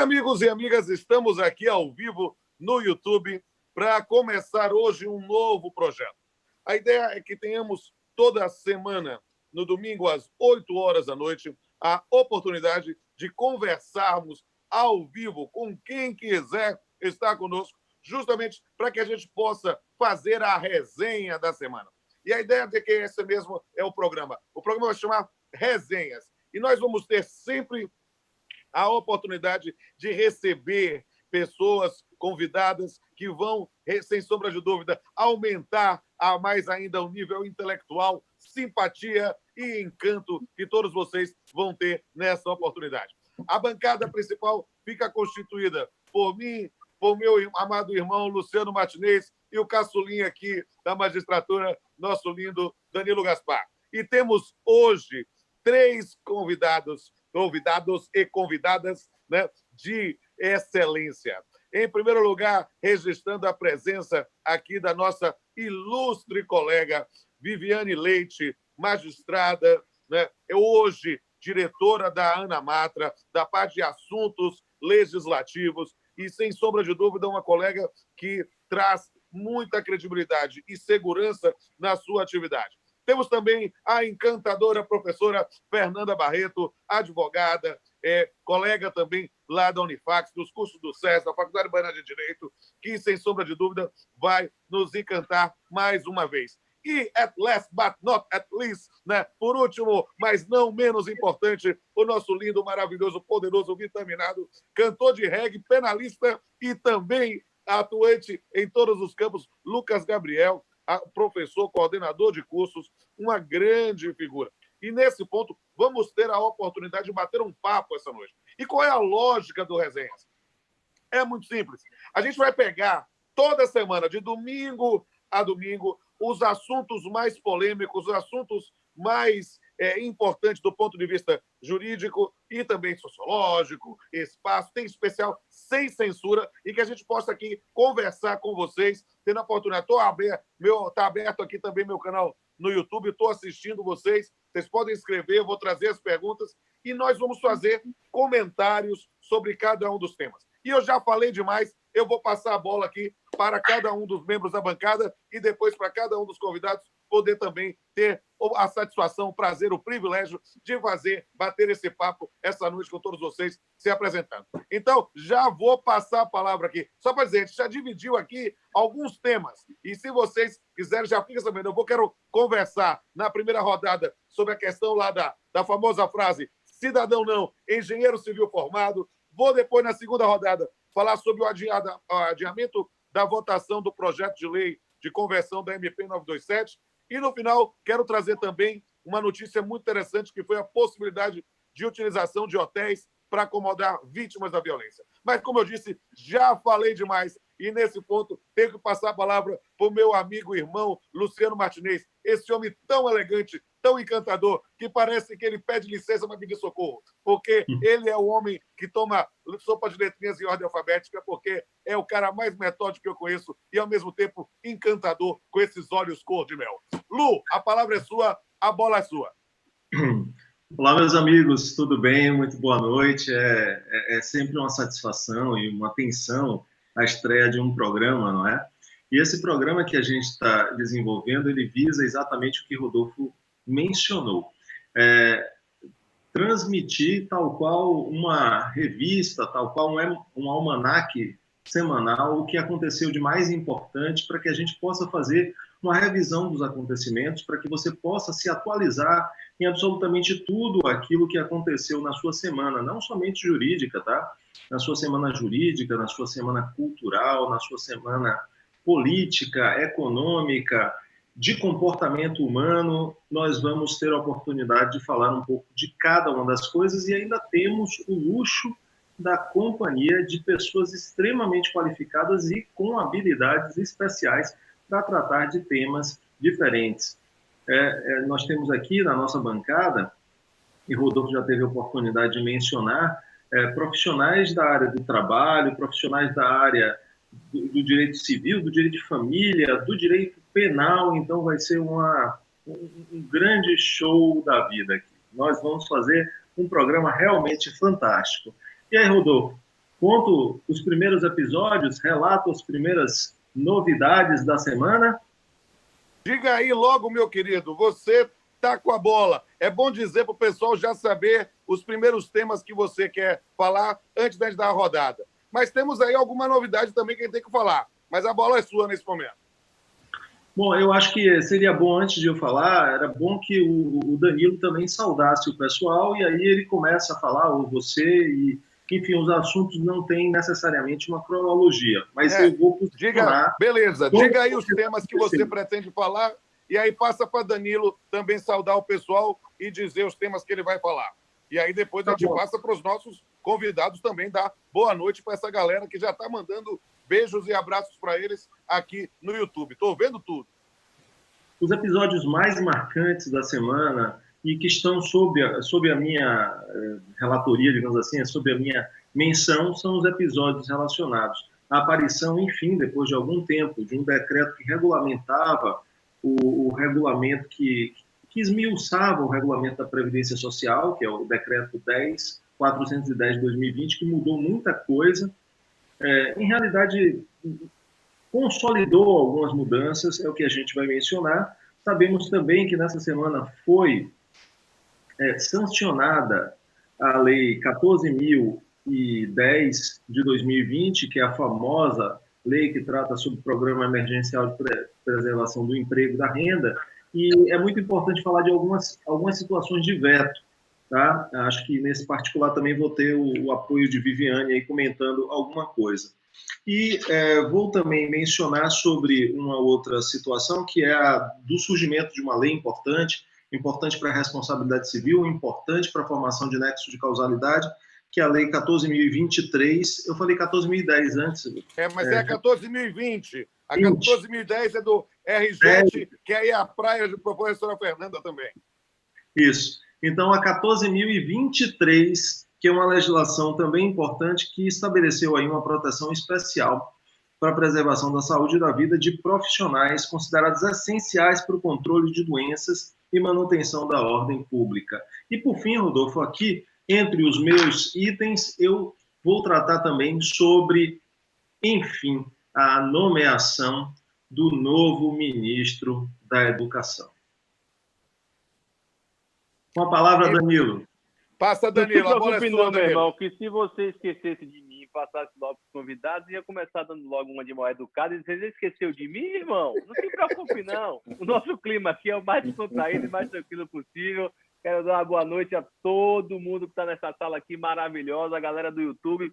amigos e amigas, estamos aqui ao vivo no YouTube para começar hoje um novo projeto. A ideia é que tenhamos toda semana, no domingo às 8 horas da noite, a oportunidade de conversarmos ao vivo com quem quiser estar conosco, justamente para que a gente possa fazer a resenha da semana. E a ideia de que esse mesmo é o programa. O programa vai chamar Resenhas. E nós vamos ter sempre a oportunidade de receber pessoas convidadas que vão, sem sombra de dúvida, aumentar a mais ainda o nível intelectual, simpatia e encanto que todos vocês vão ter nessa oportunidade. A bancada principal fica constituída por mim, por meu amado irmão Luciano Martinez e o caçulinha aqui da magistratura, nosso lindo Danilo Gaspar. E temos hoje 3 convidados e convidadas, né, de excelência. Em primeiro lugar, registrando a presença aqui da nossa ilustre colega Viviane Leite, magistrada, né, hoje diretora da ANA Matra, da parte de assuntos legislativos, e, sem sombra de dúvida, uma colega que traz muita credibilidade e segurança na sua atividade. Temos também a encantadora professora Fernanda Barreto, advogada, colega também lá da Unifax, dos cursos do SES, da Faculdade Baiana de Direito, que, sem sombra de dúvida, vai nos encantar mais uma vez. E, at last but not at least, né, por último, mas não menos importante, o nosso lindo, maravilhoso, poderoso, vitaminado, cantor de reggae, penalista e também atuante em todos os campos, Lucas Gabriel, professor, coordenador de cursos, uma grande figura. E, nesse ponto, vamos ter a oportunidade de bater um papo essa noite. E qual é a lógica do Resenhas? É muito simples. A gente vai pegar toda semana, de domingo a domingo, os assuntos mais polêmicos, os assuntos mais importantes do ponto de vista jurídico e também sociológico, espaço, tem especial, sem censura, e que a gente possa aqui conversar com vocês, tendo a oportunidade. Está aberto aqui também meu canal no YouTube, estou assistindo vocês podem escrever, eu vou trazer as perguntas e nós vamos fazer comentários sobre cada um dos temas. E eu já falei demais, eu vou passar a bola aqui para cada um dos membros da bancada e depois para cada um dos convidados poder também ter a satisfação, o prazer, o privilégio de bater esse papo essa noite com todos vocês se apresentando. Então, já vou passar a palavra aqui. Só para dizer, a gente já dividiu aqui alguns temas. E se vocês quiserem, já fica sabendo. Eu quero conversar na primeira rodada sobre a questão lá da famosa frase cidadão não, engenheiro civil formado. Vou depois, na segunda rodada, falar sobre o adiamento da votação do projeto de lei de conversão da MP 927. E, no final, quero trazer também uma notícia muito interessante, que foi a possibilidade de utilização de hotéis para acomodar vítimas da violência. Mas, como eu disse, já falei demais. E, nesse ponto, tenho que passar a palavra para o meu amigo e irmão Luciano Martinez, esse homem tão elegante, tão encantador, que parece que ele pede licença para pedir socorro, porque ele é o homem que toma sopa de letrinhas em ordem alfabética, porque é o cara mais metódico que eu conheço e, ao mesmo tempo, encantador, com esses olhos cor de mel. Lu, a palavra é sua, a bola é sua. Olá, meus amigos, tudo bem? Muito boa noite. É sempre uma satisfação e uma tensão a estreia de um programa, não é? E esse programa que a gente está desenvolvendo, ele visa exatamente o que Rodolfo mencionou. Transmitir, tal qual uma revista, tal qual um almanaque semanal, o que aconteceu de mais importante para que a gente possa fazer uma revisão dos acontecimentos, para que você possa se atualizar em absolutamente tudo aquilo que aconteceu na sua semana, não somente jurídica, tá? Na sua semana jurídica, na sua semana cultural, na sua semana política, econômica, de comportamento humano. Nós vamos ter a oportunidade de falar um pouco de cada uma das coisas e ainda temos o luxo da companhia de pessoas extremamente qualificadas e com habilidades especiais para tratar de temas diferentes. Nós temos aqui na nossa bancada, e Rodolfo já teve a oportunidade de mencionar, profissionais da área do trabalho, profissionais da área do direito civil, do direito de família, do direito penal. Então vai ser um grande show da vida aqui. Nós vamos fazer um programa realmente fantástico. E aí, Rodolfo, conto os primeiros episódios, relato as primeiras novidades da semana. Diga aí logo, meu querido, você tá com a bola. É bom dizer para o pessoal já saber os primeiros temas que você quer falar antes da gente dar a rodada. Mas temos aí alguma novidade também que a gente tem que falar. Mas a bola é sua nesse momento. Bom, eu acho que seria bom, antes de eu falar, era bom que o Danilo também saudasse o pessoal e aí ele começa a falar, ou você, e, enfim, os assuntos não têm necessariamente uma cronologia, mas eu vou posicionar... Beleza, diga aí os temas que você pretende falar e aí passa para Danilo também saudar o pessoal e dizer os temas que ele vai falar. E aí depois a gente passa para os nossos convidados também dar boa noite para essa galera que já está mandando beijos e abraços para eles aqui no YouTube. Estou vendo tudo. Os episódios mais marcantes da semana e que estão sob a minha relatoria, digamos assim, sob a minha menção, são os episódios relacionados à aparição, enfim, depois de algum tempo, de um decreto que regulamentava o regulamento que esmiuçava o regulamento da Previdência Social, que é o decreto 10.410 de 2020, que mudou muita coisa. Em realidade, consolidou algumas mudanças, é o que a gente vai mencionar. Sabemos também que nessa semana foi sancionada a Lei 14.010 de 2020, que é a famosa lei que trata sobre o Programa Emergencial de Preservação do Emprego e da Renda, e é muito importante falar de algumas situações de veto. Tá? Acho que nesse particular também vou ter o apoio de Viviane aí comentando alguma coisa. E vou também mencionar sobre uma outra situação, que é a do surgimento de uma lei importante para a responsabilidade civil, importante para a formação de nexo de causalidade, que é a Lei 14.023. Eu falei 14.010 antes. Mas é a 14.020. A 14.010 é do RJ, que aí é a praia da professora Fernanda também. Isso. Então, a 14.023, que é uma legislação também importante, que estabeleceu aí uma proteção especial para a preservação da saúde e da vida de profissionais considerados essenciais para o controle de doenças e manutenção da ordem pública. E, por fim, Rodolfo, aqui, entre os meus itens, eu vou tratar também sobre, enfim, a nomeação do novo ministro da Educação. Com a palavra, Danilo. Passa, Danilo, a bola é sua, meu irmão, que se você esquecesse de mim e passasse logo para os convidados, ia começar dando logo uma de mal educada e dizer, você esqueceu de mim, irmão? Não se preocupe, não. O nosso clima aqui é o mais descontraído e mais tranquilo possível. Quero dar uma boa noite a todo mundo que está nessa sala aqui maravilhosa, a galera do YouTube.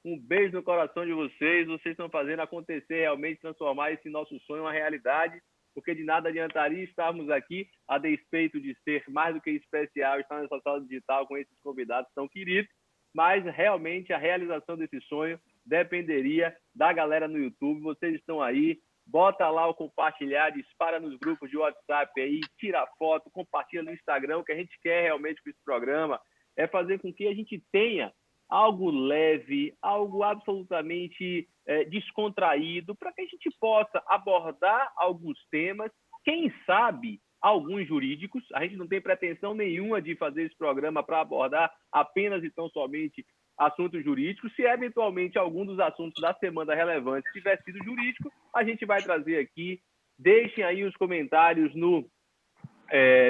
Um beijo no coração de vocês. Vocês estão fazendo acontecer, realmente transformar esse nosso sonho em uma realidade, porque de nada adiantaria estarmos aqui, a despeito de ser mais do que especial, estar nessa sala digital com esses convidados tão queridos, mas realmente a realização desse sonho dependeria da galera no YouTube. Vocês estão aí, bota lá o compartilhar, dispara nos grupos de WhatsApp aí, tira foto, compartilha no Instagram. O que a gente quer realmente com esse programa é fazer com que a gente tenha algo leve, algo absolutamente descontraído, para que a gente possa abordar alguns temas, quem sabe alguns jurídicos. A gente não tem pretensão nenhuma de fazer esse programa para abordar apenas e tão somente assuntos jurídicos. Se eventualmente algum dos assuntos da semana relevante tiver sido jurídico, a gente vai trazer aqui. Deixem aí os comentários no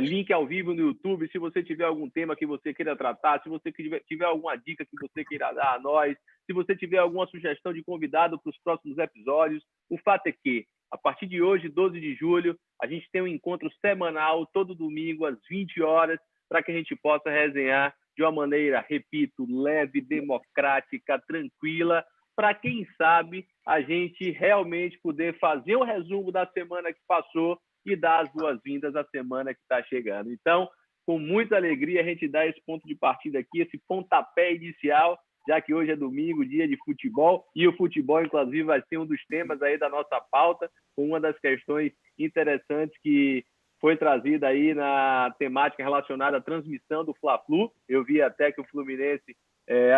link ao vivo no YouTube, se você tiver algum tema que você queira tratar, se você tiver alguma dica que você queira dar a nós, se você tiver alguma sugestão de convidado para os próximos episódios. O fato é que, a partir de hoje, 12 de julho, a gente tem um encontro semanal, todo domingo, às 20 horas, para que a gente possa resenhar de uma maneira, repito, leve, democrática, tranquila, para quem sabe a gente realmente poder fazer um resumo da semana que passou e dar as boas-vindas à semana que está chegando. Então, com muita alegria, a gente dá esse ponto de partida aqui, esse pontapé inicial, já que hoje é domingo, dia de futebol, e o futebol, inclusive, vai ser um dos temas aí da nossa pauta, com uma das questões interessantes que foi trazida aí na temática relacionada à transmissão do Fla-Flu. Eu vi até que o Fluminense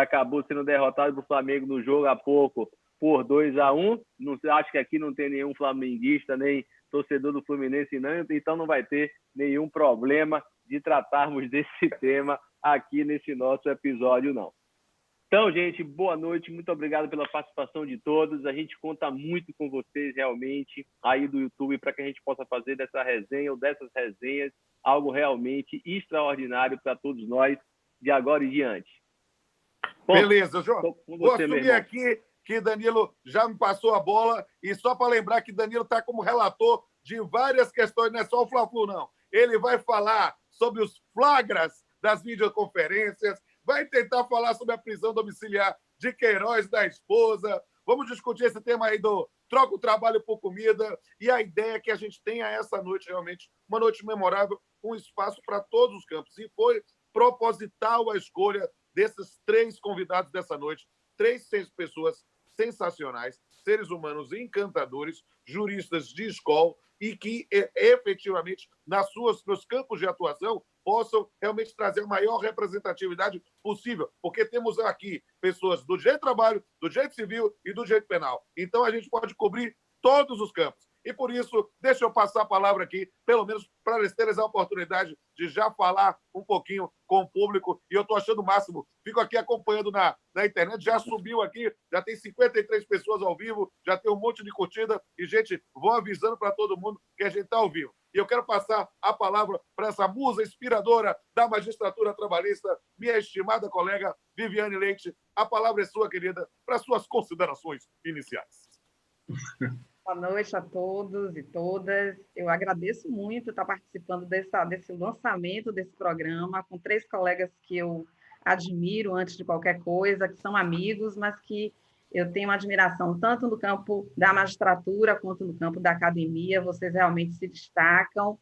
acabou sendo derrotado do Flamengo no jogo há pouco por 2-1. Não, acho que aqui não tem nenhum flamenguista, nem torcedor do Fluminense, não, então não vai ter nenhum problema de tratarmos desse tema aqui nesse nosso episódio, não. Então, gente, boa noite, muito obrigado pela participação de todos. A gente conta muito com vocês, realmente, aí do YouTube, para que a gente possa fazer dessa resenha ou dessas resenhas algo realmente extraordinário para todos nós, de agora em diante. Bom, beleza, João. Vou assumir irmão. Aqui que Danilo já me passou a bola, e só para lembrar que Danilo está como relator de várias questões, não é só o Fla-Flu, não. Ele vai falar sobre os flagras das videoconferências, vai tentar falar sobre a prisão domiciliar de Queiroz, da esposa. Vamos discutir esse tema aí do troca o trabalho por comida. E a ideia é que a gente tenha essa noite, realmente, uma noite memorável, com espaço para todos os campos. E foi proposital a escolha desses 3 convidados dessa noite. 3 pessoas sensacionais, seres humanos encantadores, juristas de escola e que, efetivamente, nos campos de atuação, possam realmente trazer a maior representatividade possível, porque temos aqui pessoas do direito do trabalho, do direito civil e do direito penal. Então, a gente pode cobrir todos os campos. E, por isso, deixa eu passar a palavra aqui, pelo menos para eles terem a oportunidade de já falar um pouquinho com o público. E eu estou achando o máximo. Fico aqui acompanhando na internet. Já subiu aqui, já tem 53 pessoas ao vivo, já tem um monte de curtida. E, gente, vou avisando para todo mundo que a gente está ao vivo. E eu quero passar a palavra para essa musa inspiradora da magistratura trabalhista, minha estimada colega Viviane Leite. A palavra é sua, querida, para suas considerações iniciais. Boa noite a todos e todas. Eu agradeço muito estar participando desse lançamento desse programa com 3 colegas que eu admiro antes de qualquer coisa, que são amigos, mas que eu tenho uma admiração tanto no campo da magistratura quanto no campo da academia. Vocês realmente se destacam,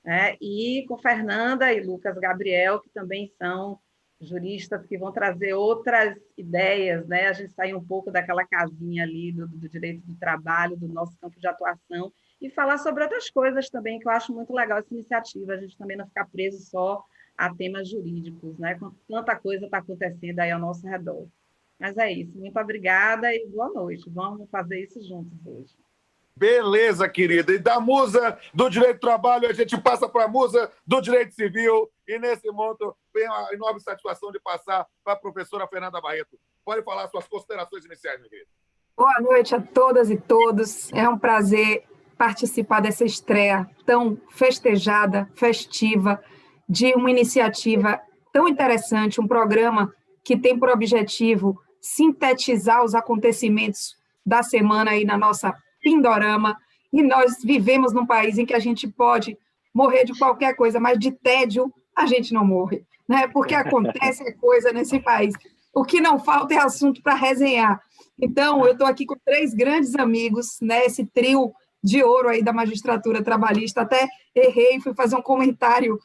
né? E com Fernanda e Lucas Gabriel, que também são juristas que vão trazer outras ideias, né? A gente sair um pouco daquela casinha ali do direito do trabalho, do nosso campo de atuação, e falar sobre outras coisas também, que eu acho muito legal essa iniciativa, a gente também não ficar preso só a temas jurídicos, né? Tanta coisa está acontecendo aí ao nosso redor. Mas é isso, muito obrigada e boa noite. Vamos fazer isso juntos hoje. Beleza, querida. E da musa do direito do trabalho, a gente passa para a musa do direito civil. E nesse momento, tenho a enorme satisfação de passar para a professora Fernanda Barreto. Pode falar suas considerações iniciais, minha querida. Boa noite a todas e todos. É um prazer participar dessa estreia tão festejada, festiva, de uma iniciativa tão interessante, um programa que tem por objetivo sintetizar os acontecimentos da semana aí na nossa Pindorama, e nós vivemos num país em que a gente pode morrer de qualquer coisa, mas de tédio a gente não morre, né? Porque acontece coisa nesse país. O que não falta é assunto para resenhar. Então, eu estou aqui com 3 grandes amigos, né? Esse trio de ouro aí da magistratura trabalhista. Até errei, fui fazer um comentário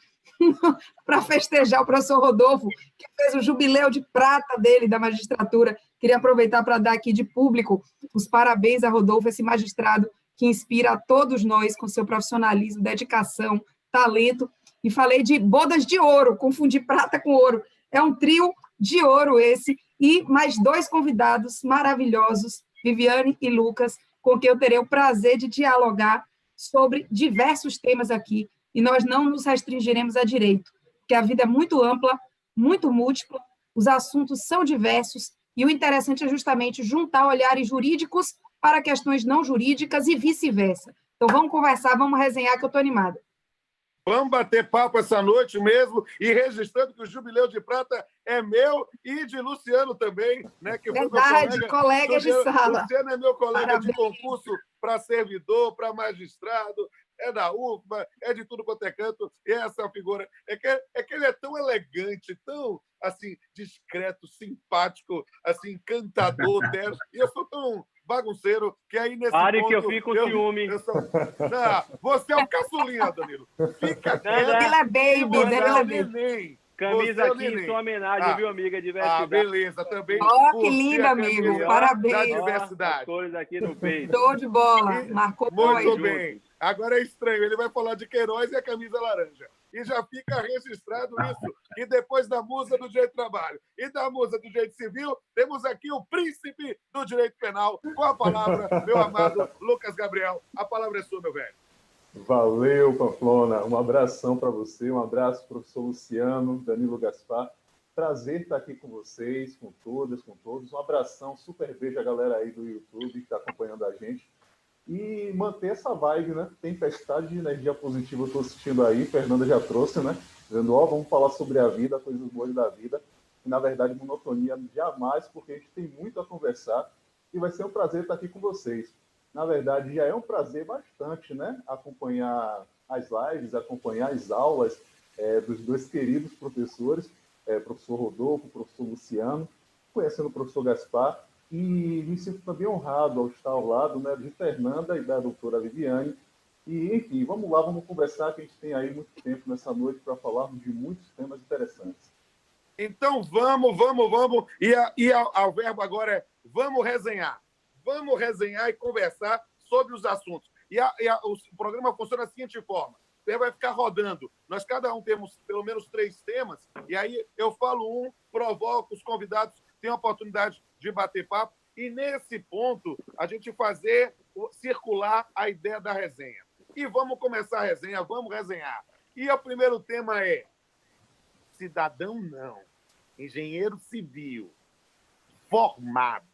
para festejar o professor Rodolfo, que fez o jubileu de prata dele da magistratura. Queria aproveitar para dar aqui de público os parabéns a Rodolfo, esse magistrado que inspira a todos nós com seu profissionalismo, dedicação, talento. E falei de bodas de ouro, confundi prata com ouro. É um trio de ouro esse, e mais 2 convidados maravilhosos, Viviane e Lucas, com quem eu terei o prazer de dialogar sobre diversos temas aqui, e nós não nos restringiremos a direito, porque a vida é muito ampla, muito múltipla, os assuntos são diversos, e o interessante é justamente juntar olhares jurídicos para questões não jurídicas e vice-versa. Então, vamos conversar, vamos resenhar, que eu estou animada. Vamos bater papo essa noite mesmo, e registrando que o Jubileu de Prata é meu e de Luciano também, né? Que foi verdade, meu colega de sala. Luciano é meu colega Parabéns. de concurso para servidor, para magistrado, é da UFBA, é de tudo quanto é canto, e essa figura. É que ele é tão elegante, tão assim, discreto, simpático, assim, encantador, terno, e eu sou tão bagunceiro, que aí nesse Pare ponto... que eu fico com ciúme. Não, você é o caçulinha, Danilo. Fica quieto. Ele é baby, Você ele é é o baby. neném. Camisa Você é o aqui em neném. sua homenagem, viu, amiga? Diversidade. Beleza. Também Ó, que curti lindo, a amigo. camisa Parabéns. da As diversidade. cores aqui no peito. Show de bola. E- Marcou Muito bem. bem. Agora é estranho, ele vai falar de Queiroz e a camisa laranja. E já fica registrado isso, que depois da musa do direito do trabalho e da musa do direito civil, temos aqui o príncipe do direito penal. Com a palavra, meu amado Lucas Gabriel. A palavra é sua, meu velho. Valeu, Pamplona. Um abração para você, um abraço, professor Luciano, Danilo Gaspar. Prazer estar aqui com vocês, com todas, com todos. Um abração, super beijo a galera aí do YouTube que está acompanhando a gente. E manter essa vibe, né? Tempestade de energia positiva eu estou assistindo aí, Fernanda já trouxe, né? Dizendo, ó, vamos falar sobre a vida, coisas boas da vida. E, na verdade, monotonia jamais, porque a gente tem muito a conversar. E vai ser um prazer estar aqui com vocês. Na verdade, já é um prazer bastante, né? Acompanhar as lives, acompanhar as aulas dos dois queridos professores, professor Rodolfo, professor Luciano, conhecendo o professor Gaspar, e me sinto também honrado ao estar ao lado, né, de Fernanda e da doutora Viviane. E, enfim, vamos lá, vamos conversar, que a gente tem aí muito tempo nessa noite para falarmos de muitos temas interessantes. Então, vamos. E o verbo agora é vamos resenhar. Vamos resenhar e conversar sobre os assuntos. O programa funciona da seguinte forma. Você vai ficar rodando. Nós, cada um, temos pelo menos 3 temas, e aí eu falo um, provoco, os convidados têm a oportunidade de bater papo, e nesse ponto, a gente fazer circular a ideia da resenha. E vamos começar a resenha, vamos resenhar. E o primeiro tema é cidadão não, engenheiro civil, formado.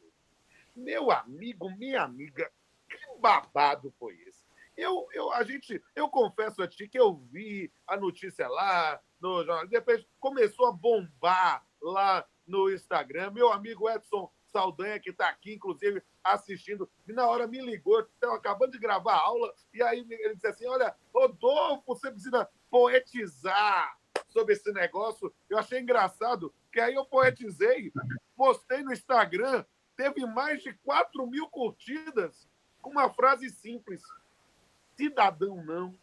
Meu amigo, minha amiga, que babado foi esse? Eu confesso a ti que eu vi a notícia lá no jornal, depois começou a bombar lá no Instagram. Meu amigo Edson Saldanha, que está aqui, inclusive, assistindo, e na hora me ligou, estava acabando de gravar a aula, e aí ele disse assim, olha, Rodolfo, você precisa poetizar sobre esse negócio. Eu achei engraçado, que aí eu poetizei, postei no Instagram, teve mais de 4.000 curtidas, com uma frase simples: cidadão não,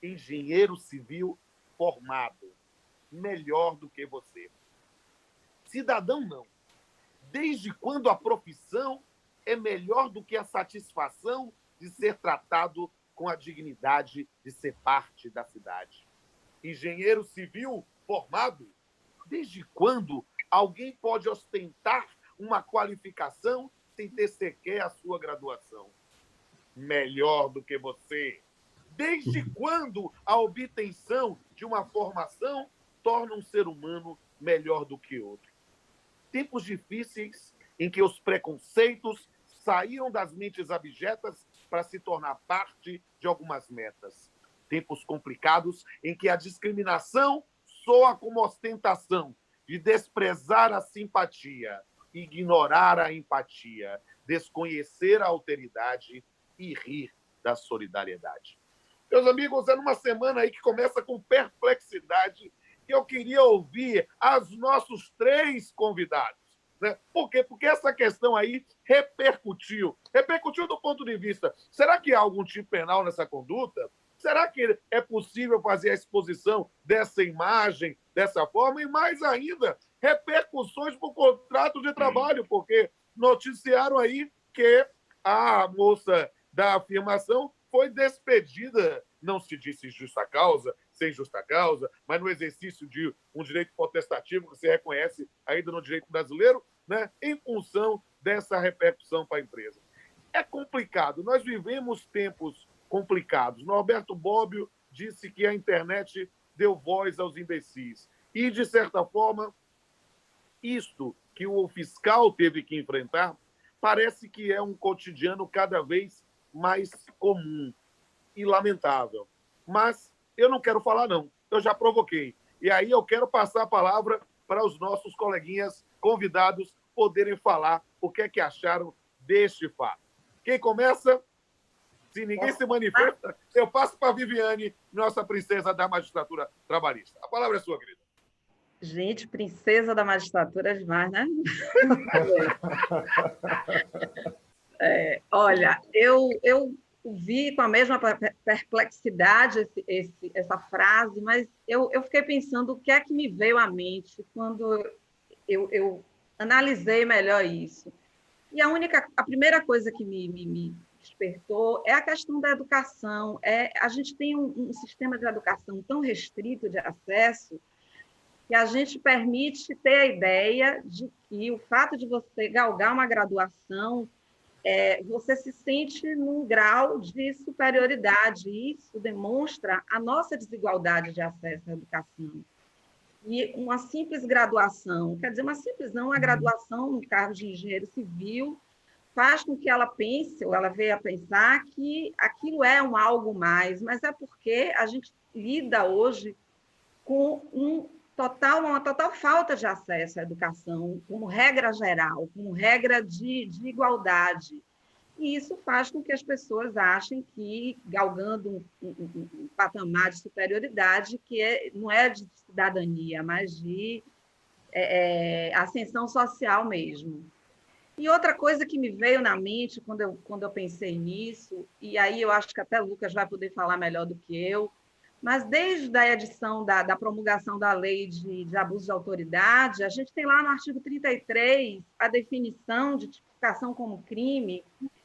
engenheiro civil formado, melhor do que você. Cidadão não. Desde quando a profissão é melhor do que a satisfação de ser tratado com a dignidade de ser parte da cidade? Engenheiro civil formado? Desde quando alguém pode ostentar uma qualificação sem ter sequer a sua graduação? Melhor do que você. Desde quando a obtenção de uma formação torna um ser humano melhor do que outro? Tempos difíceis em que os preconceitos saíram das mentes abjetas para se tornar parte de algumas metas. Tempos complicados em que a discriminação soa como ostentação de desprezar a simpatia, ignorar a empatia, desconhecer a alteridade e rir da solidariedade. Meus amigos, é numa semana aí que começa com perplexidade que eu queria ouvir os nossos 3 convidados. Né? Por quê? Porque essa questão aí repercutiu. Repercutiu do ponto de vista, será que há algum tipo penal nessa conduta? Será que é possível fazer a exposição dessa imagem dessa forma? E mais ainda, repercussões para o contrato de trabalho, porque noticiaram aí que a moça da afirmação foi despedida, não se disse justa causa, sem justa causa, mas no exercício de um direito potestativo que se reconhece ainda no direito brasileiro, né, em função dessa repercussão para a empresa. É complicado, nós vivemos tempos complicados. Norberto Bobbio disse que a internet deu voz aos imbecis. E, de certa forma, isto que o fiscal teve que enfrentar parece que é um cotidiano cada vez mais comum e lamentável. Mas eu não quero falar, não. Eu já provoquei. E aí eu quero passar a palavra para os nossos coleguinhas convidados poderem falar o que é que acharam deste fato. Quem começa? Se ninguém se manifesta, eu passo para a Viviane, nossa princesa da magistratura trabalhista. A palavra é sua, querida. Gente, princesa da magistratura é demais, né? Olha, eu vi com a mesma perplexidade essa frase, mas eu fiquei pensando o que é que me veio à mente quando eu analisei melhor isso. E a primeira coisa que me despertou é a questão da educação. A gente tem um sistema de educação tão restrito de acesso que a gente permite ter a ideia de que o fato de você galgar uma graduação, você se sente num grau de superioridade. Isso demonstra a nossa desigualdade de acesso à educação. E uma simples graduação, quer dizer, uma simples não, uma graduação no cargo de engenheiro civil, faz com que ela pense, ou ela venha a pensar que aquilo é um algo mais, mas é porque a gente lida hoje com uma total falta de acesso à educação, como regra geral, como regra de igualdade. E isso faz com que as pessoas achem que, galgando um patamar de superioridade, não é de cidadania, mas de ascensão social mesmo. E outra coisa que me veio na mente quando eu pensei nisso, e aí eu acho que até o Lucas vai poder falar melhor do que eu, mas desde a edição da promulgação da lei de abuso de autoridade, a gente tem lá no artigo 33 a definição de tipificação como crime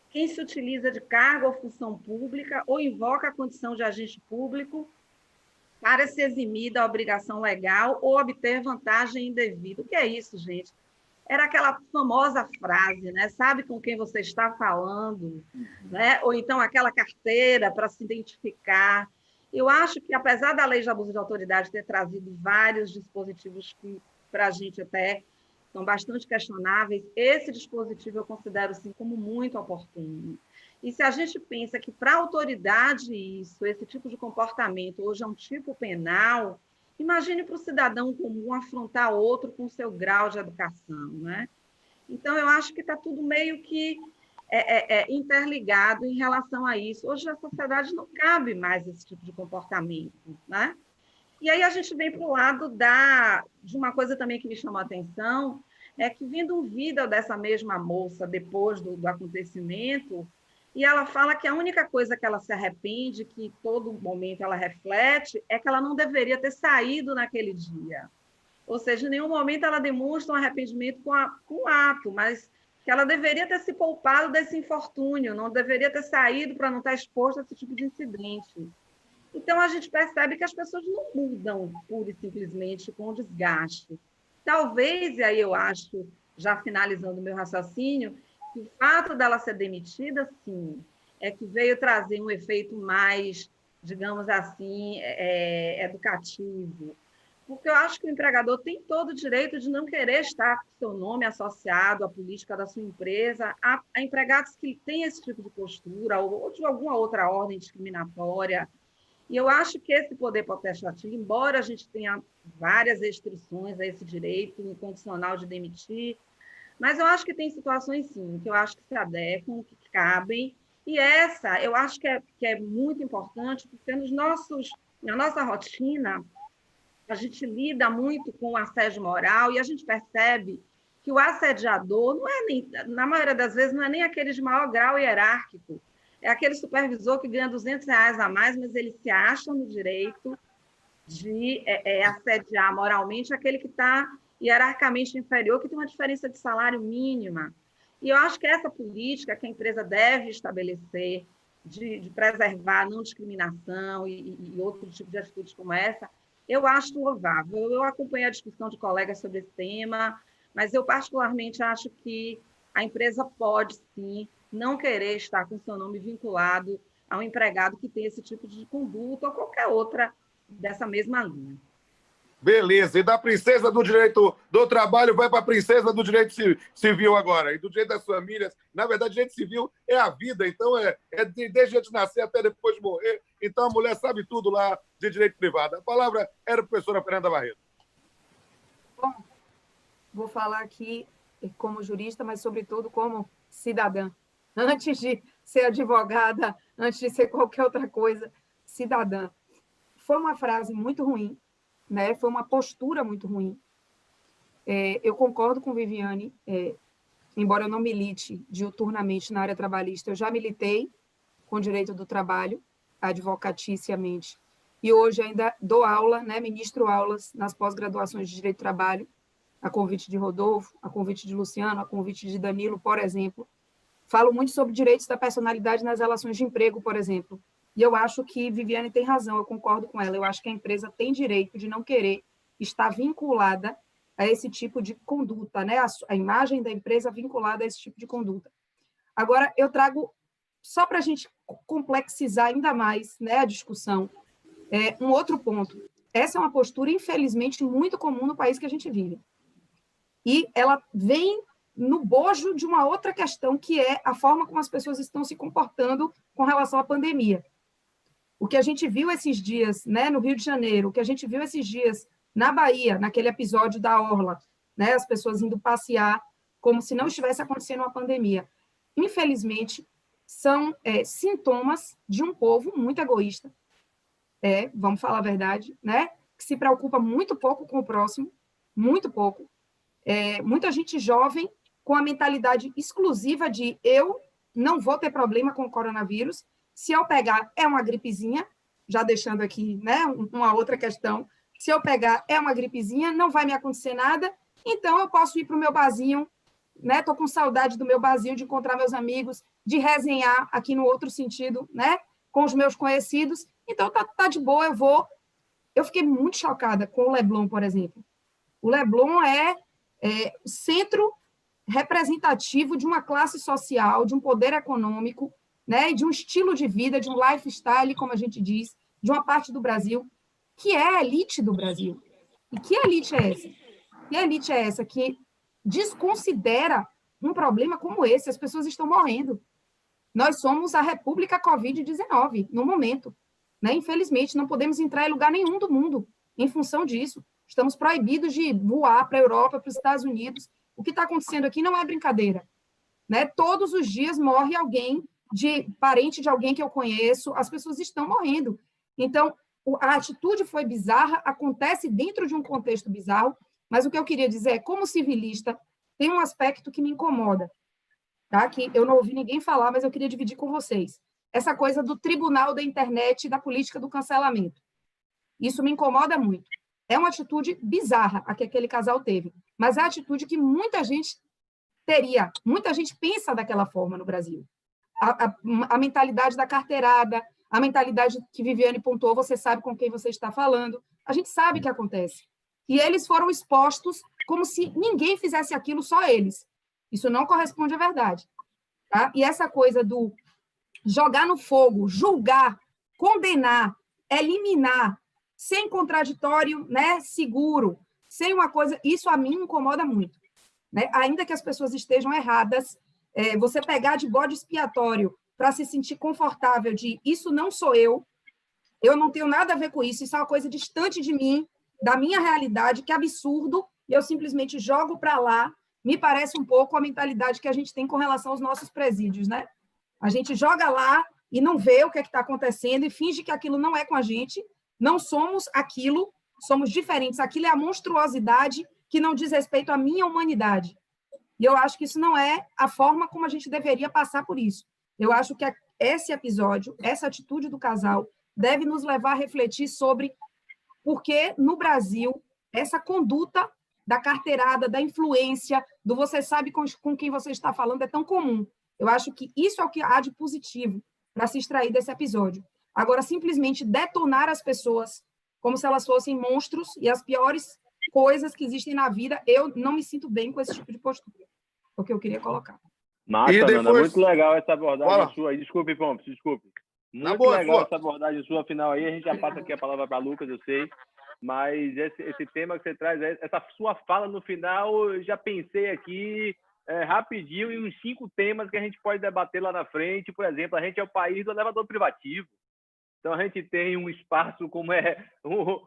quem se utiliza de cargo ou função pública ou invoca a condição de agente público para se eximir da obrigação legal ou obter vantagem indevida. O que é isso, gente? Era aquela famosa frase, né? Sabe com quem você está falando, né? Ou então aquela carteira para se identificar. Eu acho que, apesar da lei de abuso de autoridade ter trazido vários dispositivos que, para a gente, até são bastante questionáveis, esse dispositivo eu considero, sim, como muito oportuno. E se a gente pensa que, para a autoridade, esse tipo de comportamento hoje é um tipo penal, imagine para o cidadão comum afrontar outro com o seu grau de educação, né? Então, eu acho que está tudo meio que interligado em relação a isso. Hoje, a sociedade não cabe mais esse tipo de comportamento, né? E aí a gente vem para o lado de uma coisa também que me chamou a atenção, é que vindo um vídeo dessa mesma moça depois do acontecimento, e ela fala que a única coisa que ela se arrepende, que todo momento ela reflete, é que ela não deveria ter saído naquele dia. Ou seja, em nenhum momento ela demonstra um arrependimento com o ato, mas que ela deveria ter se poupado desse infortúnio, não deveria ter saído para não estar exposto a esse tipo de incidente. Então, a gente percebe que as pessoas não mudam pura e simplesmente com o desgaste. Talvez, e aí eu acho, já finalizando o meu raciocínio, que o fato dela ser demitida, sim, é que veio trazer um efeito mais, digamos assim, educativo. Porque eu acho que o empregador tem todo o direito de não querer estar com seu nome associado à política da sua empresa, a empregados que têm esse tipo de postura ou de alguma outra ordem discriminatória. E eu acho que esse poder potestativo, embora a gente tenha várias restrições a esse direito incondicional de demitir, mas eu acho que tem situações, sim, que eu acho que se adequam, que cabem, e essa eu acho que é muito importante, porque na nossa rotina, a gente lida muito com o assédio moral e a gente percebe que o assediador, não é nem, na maioria das vezes, não é nem aquele de maior grau hierárquico, é aquele supervisor que ganha R$200 a mais, mas ele se acha no direito de assediar moralmente aquele que está hierarquicamente inferior, que tem uma diferença de salário mínima. E eu acho que essa política que a empresa deve estabelecer de preservar a não discriminação e outro tipo de atitudes como essa, eu acho louvável. Eu acompanhei a discussão de colegas sobre esse tema, mas eu particularmente acho que a empresa pode, sim, não querer estar com seu nome vinculado a um empregado que tem esse tipo de conduta ou qualquer outra dessa mesma linha. Beleza, e da princesa do direito do trabalho vai para a princesa do direito civil agora, e do direito das famílias. Na verdade, direito civil é a vida, então desde antes de nascer até depois de morrer. Então a mulher sabe tudo lá de direito privado. A palavra era a professora Fernanda Barreto. Bom, vou falar aqui como jurista, mas sobretudo como cidadã. Antes de ser advogada, antes de ser qualquer outra coisa, cidadã. Foi uma frase muito ruim, né? Foi uma postura muito ruim. Eu concordo com Viviane, embora eu não milite diuturnamente na área trabalhista, eu já militei com o direito do trabalho, advocaticiamente, e hoje ainda dou aula, né? Ministro aulas nas pós-graduações de direito do trabalho, a convite de Rodolfo, a convite de Luciano, a convite de Danilo, por exemplo. Falo muito sobre direitos da personalidade nas relações de emprego, por exemplo. E eu acho que Viviane tem razão, eu concordo com ela. Eu acho que a empresa tem direito de não querer estar vinculada a esse tipo de conduta, né? A imagem da empresa vinculada a esse tipo de conduta. Agora, eu trago, só para a gente complexizar ainda mais, né, a discussão, um outro ponto. essa é uma postura, infelizmente, muito comum no país que a gente vive. E ela vem no bojo de uma outra questão, que é a forma como as pessoas estão se comportando com relação à pandemia. O que a gente viu esses dias, né, no Rio de Janeiro, o que a gente viu esses dias na Bahia, naquele episódio da Orla, né, as pessoas indo passear como se não estivesse acontecendo uma pandemia. Infelizmente, são sintomas de um povo muito egoísta, vamos falar a verdade, né, que se preocupa muito pouco com o próximo, muito pouco. Muita gente jovem com a mentalidade exclusiva de eu não vou ter problema com o coronavírus, se eu pegar é uma gripezinha, já deixando aqui, né, uma outra questão, se eu pegar é uma gripezinha, não vai me acontecer nada, então eu posso ir para o meu barzinho, né, estou com saudade do meu barzinho, de encontrar meus amigos, de resenhar aqui no outro sentido, né, com os meus conhecidos, então tá de boa, eu vou. Eu fiquei muito chocada com o Leblon, por exemplo. O Leblon é o centro representativo de uma classe social, de um poder econômico, né, e de um estilo de vida, de um lifestyle, como a gente diz, de uma parte do Brasil, que é a elite do Brasil. E que elite é essa? Que elite é essa que desconsidera um problema como esse? As pessoas estão morrendo. Nós somos a República Covid-19, no momento. Né? Infelizmente, não podemos entrar em lugar nenhum do mundo em função disso. Estamos proibidos de voar para a Europa, para os Estados Unidos. O que está acontecendo aqui não é brincadeira. Né? Todos os dias morre alguém, parente de alguém que eu conheço, as pessoas estão morrendo. Então, a atitude foi bizarra, acontece dentro de um contexto bizarro, mas o que eu queria dizer é, como civilista, tem um aspecto que me incomoda, tá? Que eu não ouvi ninguém falar, mas eu queria dividir com vocês. Essa coisa do tribunal da internet e da política do cancelamento. Isso me incomoda muito. É uma atitude bizarra a que aquele casal teve, mas é a atitude que muita gente teria, muita gente pensa daquela forma no Brasil. A mentalidade da carteirada, a mentalidade que Viviane pontuou, você sabe com quem você está falando, a gente sabe o que acontece. E eles foram expostos como se ninguém fizesse aquilo, só eles. Isso não corresponde à verdade. Tá? E essa coisa do jogar no fogo, julgar, condenar, eliminar, sem contraditório, né, seguro, sem uma coisa, isso a mim incomoda muito. Né? Ainda que as pessoas estejam erradas, você pegar de bode expiatório para se sentir confortável de isso não sou eu não tenho nada a ver com isso, isso é uma coisa distante de mim, da minha realidade, que absurdo, e eu simplesmente jogo para lá, me parece um pouco a mentalidade que a gente tem com relação aos nossos presídios, né? A gente joga lá e não vê o que está acontecendo e finge que aquilo não é com a gente, não somos aquilo, somos diferentes, aquilo é a monstruosidade que não diz respeito à minha humanidade. E eu acho que isso não é a forma como a gente deveria passar por isso. Eu acho que esse episódio, essa atitude do casal, deve nos levar a refletir sobre por que, no Brasil, essa conduta da carteirada, da influência, do você sabe com quem você está falando é tão comum. Eu acho que isso é o que há de positivo para se extrair desse episódio. Agora, simplesmente detonar as pessoas como se elas fossem monstros e as piores coisas que existem na vida, eu não me sinto bem com esse tipo de postura. É o que eu queria colocar. Massa, E depois... Nanda, muito legal essa abordagem sua aí. Desculpe, Pompos, desculpe. Muito boa, legal essa abordagem sua final aí. A gente já passa aqui a palavra para Lucas, eu sei. Mas esse tema que você traz, essa sua fala no final, eu já pensei aqui rapidinho em uns 5 temas que a gente pode debater lá na frente. Por exemplo, a gente é o país do elevador privativo. Então, a gente tem um espaço como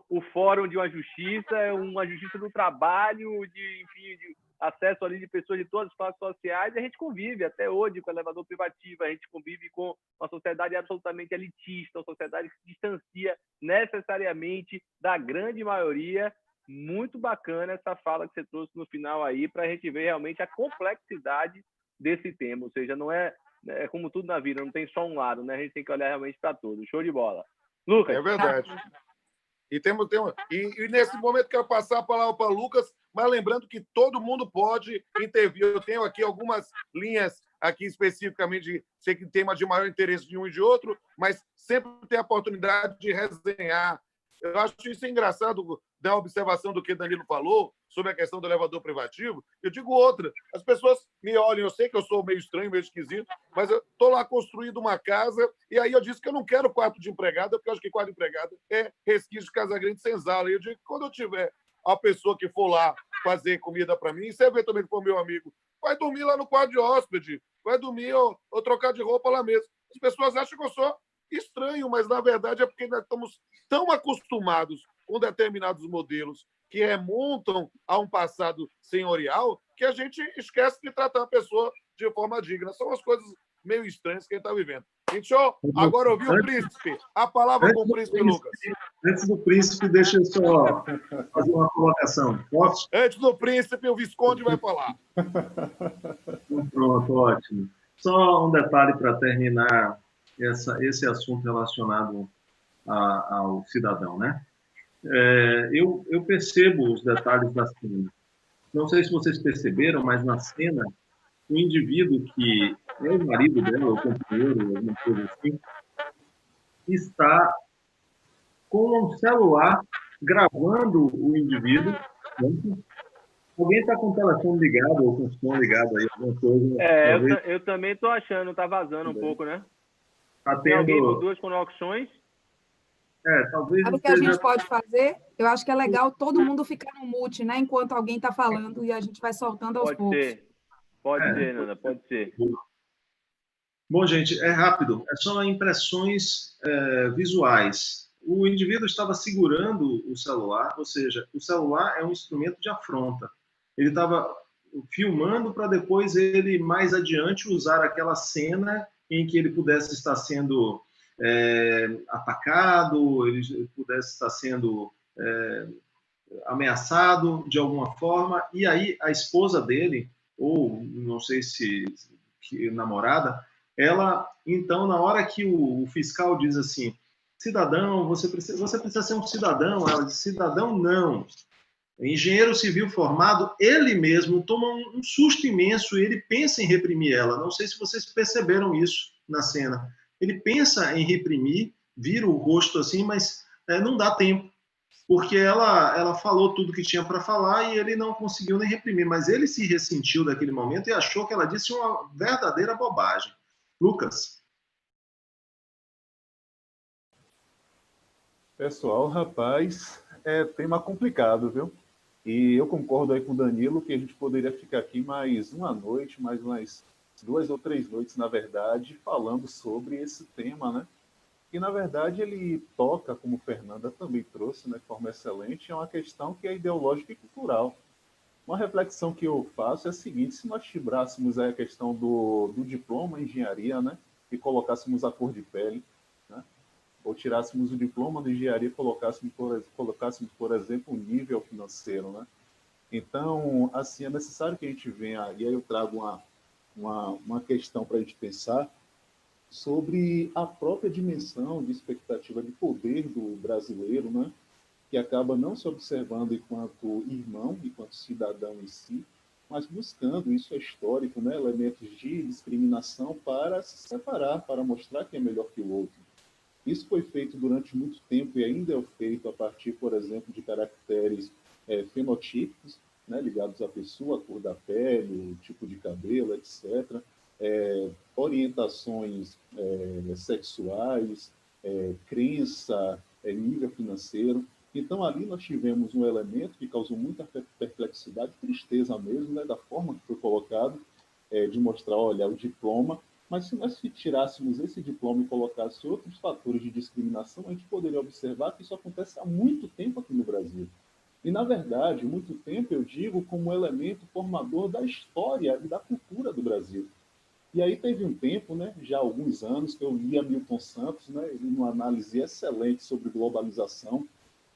o Fórum de uma justiça do trabalho, de acesso ali de pessoas de todas as classes sociais, e a gente convive até hoje com o elevador privativo, a gente convive com uma sociedade absolutamente elitista, uma sociedade que se distancia necessariamente da grande maioria. Muito bacana essa fala que você trouxe no final aí, para a gente ver realmente a complexidade desse tema, ou seja, não é como tudo na vida, não tem só um lado, né? A gente tem que olhar realmente para tudo. Show de bola. Lucas. É verdade. E nesse momento quero passar a palavra para o Lucas, mas lembrando que todo mundo pode intervir. Eu tenho aqui algumas linhas aqui especificamente, sei que tem temas de maior interesse de um e de outro, mas sempre tem a oportunidade de resenhar, Eu acho isso engraçado da observação do que Danilo falou sobre a questão do elevador privativo. Eu digo outra. As pessoas me olham, eu sei que eu sou meio estranho, meio esquisito, mas eu estou lá construindo uma casa e aí eu disse que eu não quero quarto de empregada, porque eu acho que quarto de empregada é resquício de Casa Grande Senzala. E eu digo que quando eu tiver a pessoa que for lá fazer comida para mim, se eventualmente for meu amigo, vai dormir lá no quarto de hóspede, vai dormir ou trocar de roupa lá mesmo. As pessoas acham que eu sou estranho, mas na verdade é porque nós estamos tão acostumados com determinados modelos que remontam a um passado senhorial que a gente esquece de tratar a pessoa de forma digna. São as coisas meio estranhas que a gente está vivendo. Deixa eu agora ouvir o príncipe. A palavra com o príncipe Lucas. Antes do príncipe, deixa eu só fazer uma colocação. Posso? Antes do príncipe, o Visconde vai falar. Pronto, ótimo. Só um detalhe para terminar esse assunto relacionado ao cidadão, né? Eu percebo os detalhes da cena. Não sei se vocês perceberam, mas na cena, o indivíduo que é o marido dela, o companheiro, alguma coisa assim, está com um celular gravando o indivíduo. Alguém está com o telefone ligado ou com o som ligado aí, alguma coisa. Eu também estou achando, está vazando um pouco, né? Tá Tem alguém com tendo... duas conexões? Talvez Sabe o que a gente pode fazer? Eu acho que é legal todo mundo ficar no mute, né? Enquanto alguém está falando e a gente vai soltando aos poucos. Pode ser, Nana, pode ser. Bom, gente, é rápido. É só impressões visuais. O indivíduo estava segurando o celular, ou seja, o celular é um instrumento de afronta. Ele estava filmando para depois ele, mais adiante, usar aquela cena em que ele pudesse estar sendo atacado, ele pudesse estar sendo ameaçado de alguma forma, e aí a esposa dele, ou não sei se namorada, ela, então, na hora que o fiscal diz assim, cidadão, você precisa ser um cidadão, ela diz, cidadão não. Engenheiro civil formado, ele mesmo toma um susto imenso e ele pensa em reprimir ela. Não sei se vocês perceberam isso na cena. Ele pensa em reprimir, vira o rosto assim, mas não dá tempo, porque ela falou tudo que tinha para falar e ele não conseguiu nem reprimir, mas ele se ressentiu daquele momento e achou que ela disse uma verdadeira bobagem. Lucas? Pessoal, rapaz, é tema complicado, viu? E eu concordo aí com o Danilo que a gente poderia ficar aqui mais uma noite, mais umas 2 ou 3 noites, na verdade, falando sobre esse tema, né? E, na verdade, ele toca, como Fernanda também trouxe, né, de forma excelente, é uma questão que é ideológica e cultural. Uma reflexão que eu faço é a seguinte, se nós tibrássemos a questão do diploma em engenharia, né, e colocássemos a cor de pele, né, ou tirássemos o diploma de engenharia e colocássemos, por exemplo, o nível financeiro, né? Então, assim, é necessário que a gente venha, e aí eu trago uma questão para a gente pensar, sobre a própria dimensão de expectativa de poder do brasileiro, né? Que acaba não se observando enquanto irmão, enquanto cidadão em si, mas buscando, isso é histórico, né? Elementos de discriminação para se separar, para mostrar que é melhor que o outro. Isso foi feito durante muito tempo e ainda é feito a partir, por exemplo, de caracteres fenotípicos, né, ligados à pessoa, a cor da pele, o tipo de cabelo, etc., orientações sexuais, crença, nível financeiro. Então, ali nós tivemos um elemento que causou muita perplexidade, tristeza mesmo, né, da forma que foi colocado, de mostrar, olha, o diploma, mas se nós tirássemos esse diploma e colocássemos outros fatores de discriminação, a gente poderia observar que isso acontece há muito tempo aqui no Brasil. E, na verdade, muito tempo, eu digo, como elemento formador da história e da cultura do Brasil. E aí teve um tempo, né, já há alguns anos, que eu li Milton Santos, né, ele numa análise excelente sobre globalização,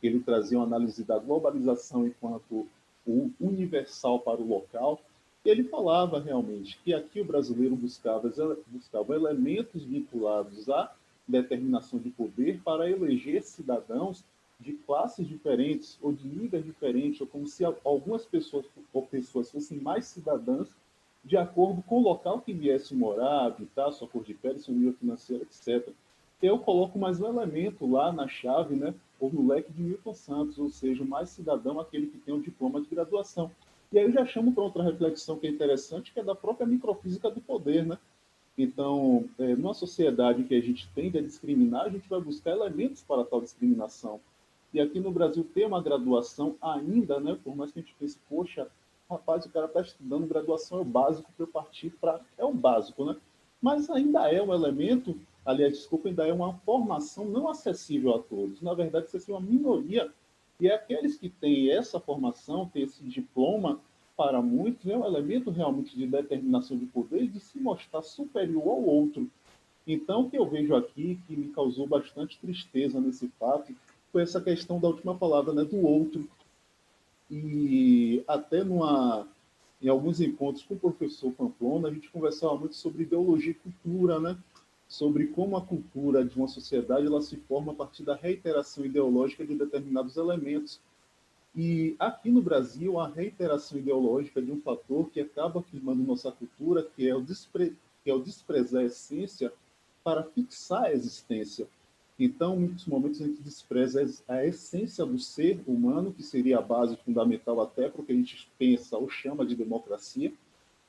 ele trazia uma análise da globalização enquanto o universal para o local, e ele falava realmente que aqui o brasileiro buscava elementos vinculados à determinação de poder para eleger cidadãos de classes diferentes ou de níveis diferentes, ou como se algumas pessoas fossem mais cidadãs de acordo com o local que viesse morar, habitar, sua cor de pele, seu nível financeiro, etc. Eu coloco mais um elemento lá na chave, né, pôr no leque de Milton Santos, ou seja, o mais cidadão, aquele que tem um diploma de graduação. E aí eu já chamo para outra reflexão que é interessante, que é da própria microfísica do poder, né? Então, numa sociedade que a gente tende a discriminar, a gente vai buscar elementos para tal discriminação. E aqui no Brasil ter uma graduação ainda, né? Por mais que a gente pense, poxa, rapaz, o cara está estudando, graduação é o básico para eu partir para... É o básico, né? Mas ainda é um elemento, aliás, desculpa, ainda é uma formação não acessível a todos. Na verdade, isso é uma minoria. E é aqueles que têm essa formação, têm esse diploma, para muitos, é um elemento realmente de determinação de poder, de se mostrar superior ao outro. Então, o que eu vejo aqui, que me causou bastante tristeza nesse fato, foi essa questão da última palavra, né, do outro. E até em alguns encontros com o professor Pamplona, a gente conversava muito sobre ideologia e cultura, né? Sobre como a cultura de uma sociedade ela se forma a partir da reiteração ideológica de determinados elementos. E aqui no Brasil, a reiteração ideológica de um fator que acaba afirmando nossa cultura, que é o desprezar a essência para fixar a existência. Então, em muitos momentos, a gente despreza a essência do ser humano, que seria a base fundamental até para o que a gente pensa ou chama de democracia,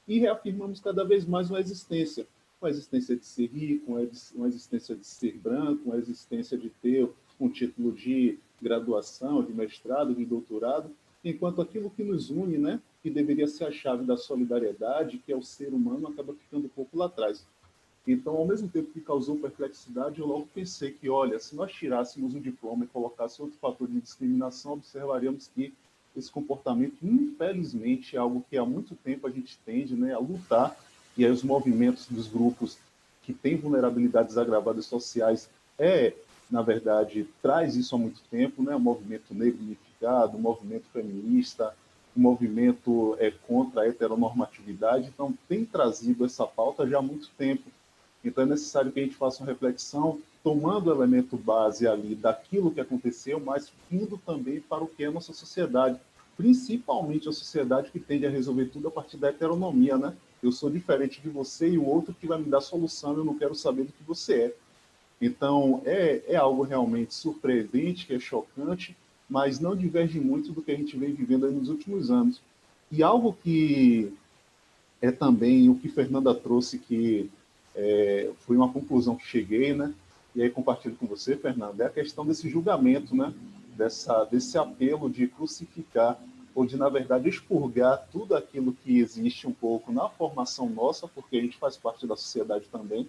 e reafirmamos cada vez mais uma existência de ser rico, uma existência de ser branco, uma existência de ter um título de graduação, de mestrado, de doutorado, enquanto aquilo que nos une, né, que deveria ser a chave da solidariedade, que é o ser humano, acaba ficando um pouco lá atrás. Então, ao mesmo tempo que causou perplexidade, eu logo pensei que, olha, se nós tirássemos um diploma e colocássemos outro fator de discriminação, observaríamos que esse comportamento, infelizmente, é algo que há muito tempo a gente tende, né, a lutar, e aí os movimentos dos grupos que têm vulnerabilidades agravadas sociais na verdade, traz isso há muito tempo, né? O movimento negro unificado, o movimento feminista, o movimento contra a heteronormatividade, então tem trazido essa pauta já há muito tempo. Então é necessário que a gente faça uma reflexão, tomando o elemento base ali daquilo que aconteceu, mas indo também para o que é a nossa sociedade, principalmente a sociedade que tende a resolver tudo a partir da heteronomia, né? Eu sou diferente de você e o outro que vai me dar solução, eu não quero saber do que você é. Então, é algo realmente surpreendente, que é chocante, mas não diverge muito do que a gente vem vivendo aí nos últimos anos. E algo que é também o que Fernanda trouxe, que foi uma conclusão que cheguei, né? E aí compartilho com você, Fernanda, é a questão desse julgamento, né? Desse apelo de crucificar, ou de, na verdade, expurgar tudo aquilo que existe um pouco na formação nossa, porque a gente faz parte da sociedade também.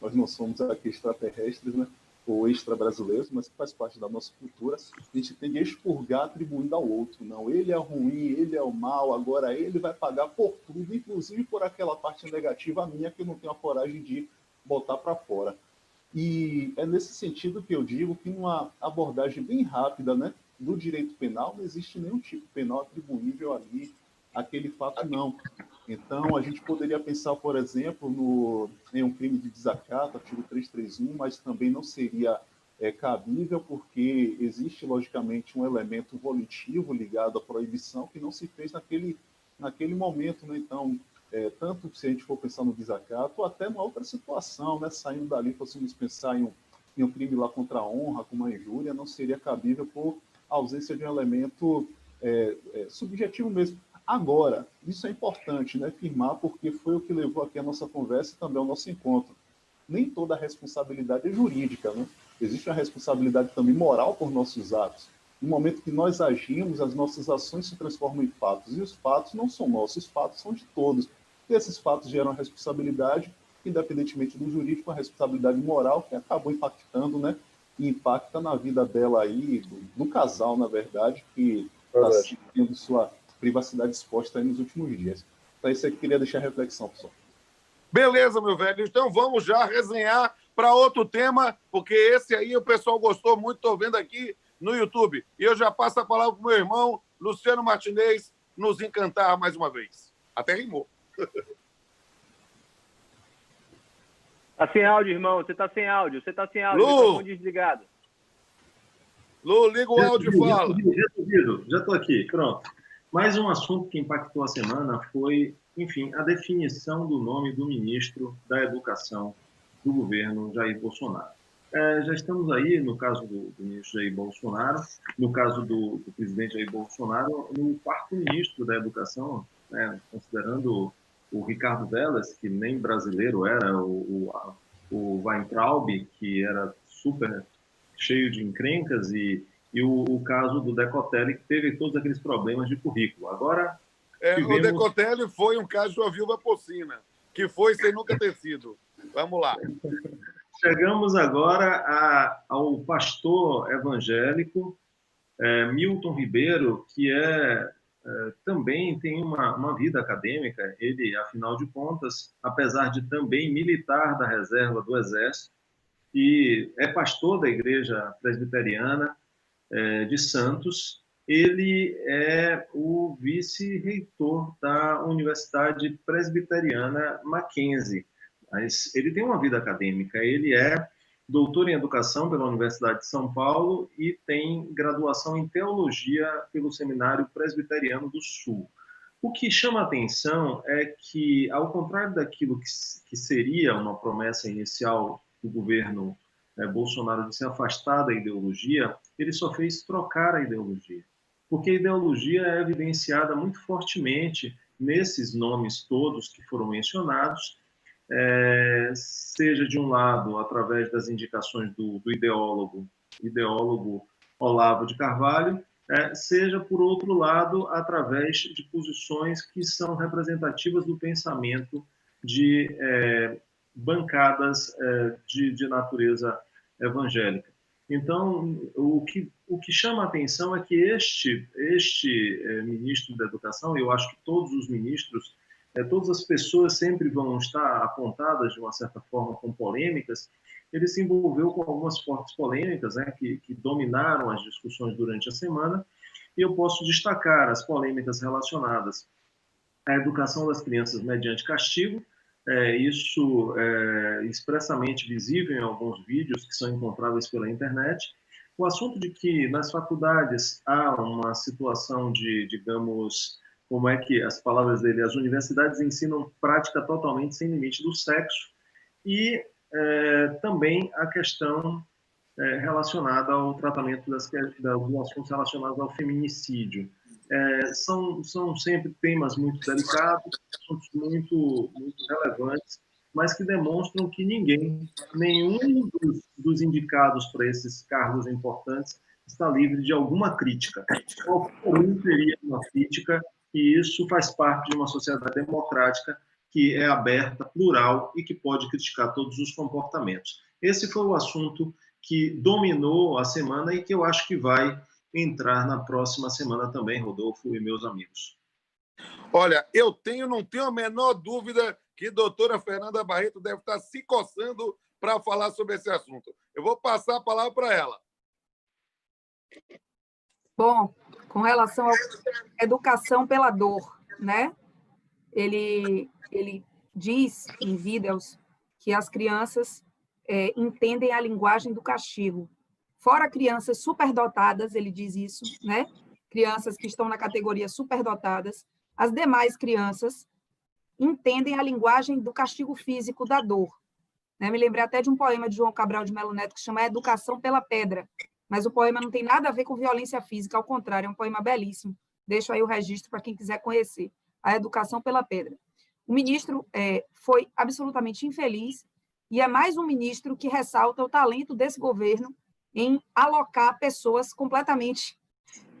Nós não somos aqui extraterrestres, né? Ou extra-brasileiros, mas que faz parte da nossa cultura. A gente tem que expurgar atribuindo ao outro. Não, ele é ruim, ele é o mal, agora ele vai pagar por tudo, inclusive por aquela parte negativa minha que eu não tenho a coragem de botar para fora. E é nesse sentido que eu digo que numa abordagem bem rápida, né, do direito penal, não existe nenhum tipo penal atribuível ali àquele fato, não. Então, a gente poderia pensar, por exemplo, em um crime de desacato, artigo 331, mas também não seria cabível, porque existe, logicamente, um elemento volitivo ligado à proibição que não se fez naquele momento. Né? Então, tanto se a gente for pensar no desacato, ou até numa outra situação, né? Saindo dali, fôssemos pensar em um crime lá contra a honra, como a injúria, não seria cabível por ausência de um elemento subjetivo mesmo. Agora, isso é importante, né, afirmar, porque foi o que levou aqui a nossa conversa e também ao nosso encontro. Nem toda a responsabilidade é jurídica, né? Existe a responsabilidade também moral por nossos atos. No momento que nós agimos, as nossas ações se transformam em fatos, e os fatos não são nossos, os fatos são de todos. E esses fatos geram a responsabilidade, independentemente do jurídico, a responsabilidade moral, que acabou impactando, né, e impacta na vida dela aí, do casal, na verdade, que está tendo sua privacidade exposta aí nos últimos dias. Então, isso aí que eu queria deixar a reflexão, pessoal. Beleza, meu velho. Então, vamos já resenhar para outro tema, porque esse aí o pessoal gostou muito, estou vendo aqui no YouTube. E eu já passo a palavra para o meu irmão, Luciano Martinez, nos encantar mais uma vez. Até rimou. Tá sem áudio, irmão. Você tá sem áudio. Lu! Desligado. Lu, liga o áudio e fala. Já estou aqui, pronto. Mais um assunto que impactou a semana foi, enfim, a definição do nome do ministro da Educação do governo Jair Bolsonaro. Já estamos aí, no caso do ministro Jair Bolsonaro, no caso do presidente Jair Bolsonaro, no quarto ministro da Educação, né, considerando o Ricardo Vélez, que nem brasileiro era, o Weintraub, que era super cheio de encrencas, e o caso do Decotelli, que teve todos aqueles problemas de currículo. Agora, O Decotelli foi um caso de uma viúva porcina, que foi sem nunca ter sido. Vamos lá. Chegamos agora ao pastor evangélico Milton Ribeiro, que também tem uma vida acadêmica. Ele, afinal de contas, apesar de também militar da reserva do Exército, e é pastor da Igreja Presbiteriana de Santos, ele é o vice-reitor da Universidade Presbiteriana Mackenzie. Mas ele tem uma vida acadêmica, ele é doutor em Educação pela Universidade de São Paulo e tem graduação em Teologia pelo Seminário Presbiteriano do Sul. O que chama a atenção é que, ao contrário daquilo que seria uma promessa inicial do governo Bolsonaro de se afastar da ideologia, ele só fez trocar a ideologia. Porque a ideologia é evidenciada muito fortemente nesses nomes todos que foram mencionados, seja de um lado através das indicações do ideólogo Olavo de Carvalho, seja por outro lado através de posições que são representativas do pensamento de bancadas de natureza evangélica. Então, o que chama a atenção é que este ministro da Educação, eu acho que todos os ministros, todas as pessoas sempre vão estar apontadas, de uma certa forma, com polêmicas. Ele se envolveu com algumas fortes polêmicas, né, que dominaram as discussões durante a semana, e eu posso destacar as polêmicas relacionadas à educação das crianças mediante castigo. Isso é expressamente visível em alguns vídeos que são encontráveis pela internet. O assunto de que nas faculdades há uma situação de, digamos, como é que as palavras dele, as universidades ensinam prática totalmente sem limite do sexo, e também a questão relacionada ao tratamento dos assuntos relacionados ao feminicídio. São sempre temas muito delicados, assuntos muito relevantes, mas que demonstram que nenhum dos indicados para esses cargos importantes está livre de alguma crítica. Qualquer um teria uma crítica, e isso faz parte de uma sociedade democrática que é aberta, plural e que pode criticar todos os comportamentos. Esse foi o assunto que dominou a semana e que eu acho que vai entrar na próxima semana também, Rodolfo e meus amigos. Olha, não tenho a menor dúvida que a doutora Fernanda Barreto deve estar se coçando para falar sobre esse assunto. Eu vou passar a palavra para ela. Bom, com relação à educação pela dor, né? Ele diz em vídeos que as crianças entendem a linguagem do castigo. Fora crianças superdotadas, ele diz isso, né? Crianças que estão na categoria superdotadas, as demais crianças entendem a linguagem do castigo físico, da dor. Né? Me lembrei até de um poema de João Cabral de Melo Neto que chama Educação pela Pedra, mas o poema não tem nada a ver com violência física, ao contrário, é um poema belíssimo. Deixo aí o registro para quem quiser conhecer. A Educação pela Pedra. O ministro foi absolutamente infeliz e é mais um ministro que ressalta o talento desse governo em alocar pessoas completamente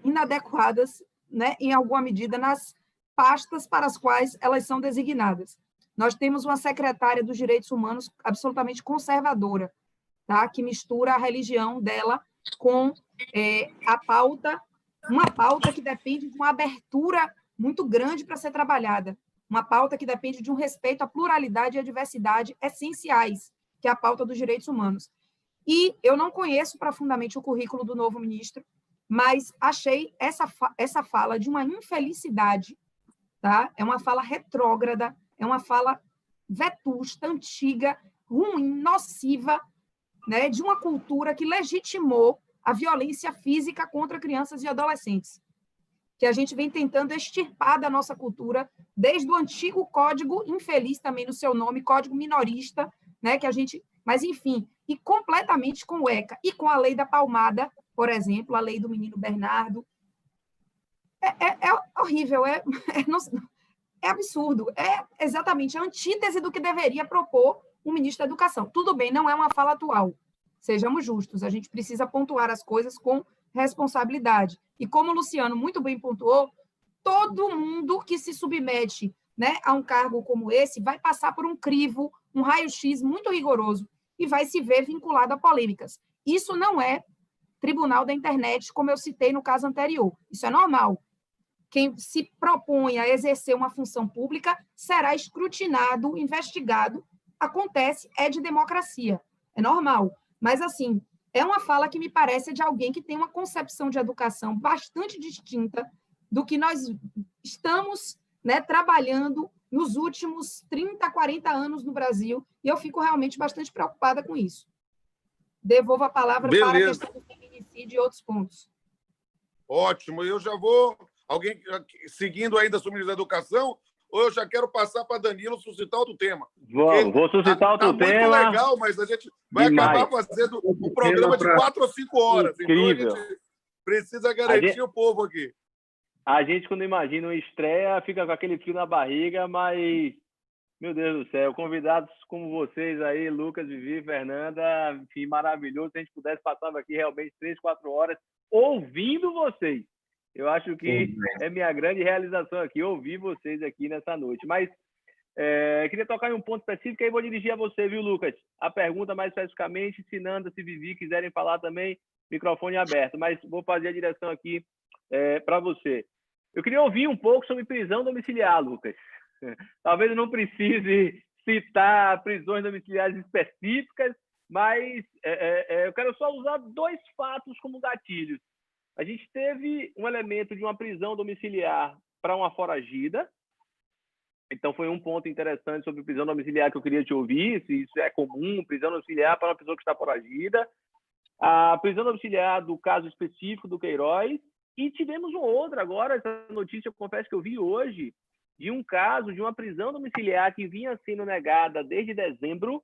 inadequadas, né, em alguma medida, nas pastas para as quais elas são designadas. Nós temos uma secretária dos Direitos Humanos absolutamente conservadora, tá, que mistura a religião dela com a pauta, uma pauta que depende de uma abertura muito grande para ser trabalhada, uma pauta que depende de um respeito à pluralidade e à diversidade essenciais, que é a pauta dos direitos humanos. E eu não conheço profundamente o currículo do novo ministro, mas achei essa fala de uma infelicidade, tá? É uma fala retrógrada, é uma fala vetusta, antiga, ruim, nociva, né? De uma cultura que legitimou a violência física contra crianças e adolescentes, que a gente vem tentando extirpar da nossa cultura desde o antigo código infeliz também no seu nome, código minorista, né? Que a gente, mas enfim, e completamente com o ECA e com a lei da palmada, por exemplo, a lei do menino Bernardo. É horrível, é absurdo, é exatamente a antítese do que deveria propor o ministro da Educação. Tudo bem, não é uma fala atual, sejamos justos, a gente precisa pontuar as coisas com responsabilidade. E como o Luciano muito bem pontuou, todo mundo que se submete, né, a um cargo como esse vai passar por um crivo, um raio-x muito rigoroso e vai se ver vinculado a polêmicas. Isso não é tribunal da internet, como eu citei no caso anterior. Isso é normal. Quem se propõe a exercer uma função pública será escrutinado, investigado. Acontece, é de democracia, é normal. Mas, assim, é uma fala que me parece de alguém que tem uma concepção de educação bastante distinta do que nós estamos, né, trabalhando nos últimos 30, 40 anos no Brasil, e eu fico realmente bastante preocupada com isso. Devolvo a palavra para a questão do feminicídio e outros pontos. Ótimo, eu já vou... Alguém seguindo ainda sobre o ministro da Educação, ou eu já quero passar para Danilo suscitar outro tema? Vou suscitar outro tema. Muito legal, mas a gente vai acabar fazendo um programa de 4 ou 5 horas. Incrível. Então a gente precisa garantir o povo aqui. A gente, quando imagina uma estreia, fica com aquele frio na barriga, mas, meu Deus do céu, convidados como vocês aí, Lucas, Vivi, Fernanda, enfim, maravilhoso. Se a gente pudesse, passava aqui realmente 3, 4 horas ouvindo vocês. Eu acho que é minha grande realização aqui, ouvir vocês aqui nessa noite. Mas queria tocar em um ponto específico, aí vou dirigir a você, viu, Lucas? A pergunta mais especificamente, se Nanda, se Vivi quiserem falar também, microfone aberto. Mas vou fazer a direção aqui para você. Eu queria ouvir um pouco sobre prisão domiciliar, Lucas. Talvez eu não precise citar prisões domiciliares específicas, mas eu quero só usar 2 fatos como gatilhos. A gente teve um elemento de uma prisão domiciliar para uma foragida. Então, foi um ponto interessante sobre prisão domiciliar que eu queria te ouvir, se isso é comum, prisão domiciliar para uma pessoa que está foragida. A prisão domiciliar do caso específico do Queiroz. E tivemos um outro agora, essa notícia, eu confesso que eu vi hoje, de um caso de uma prisão domiciliar que vinha sendo negada desde dezembro,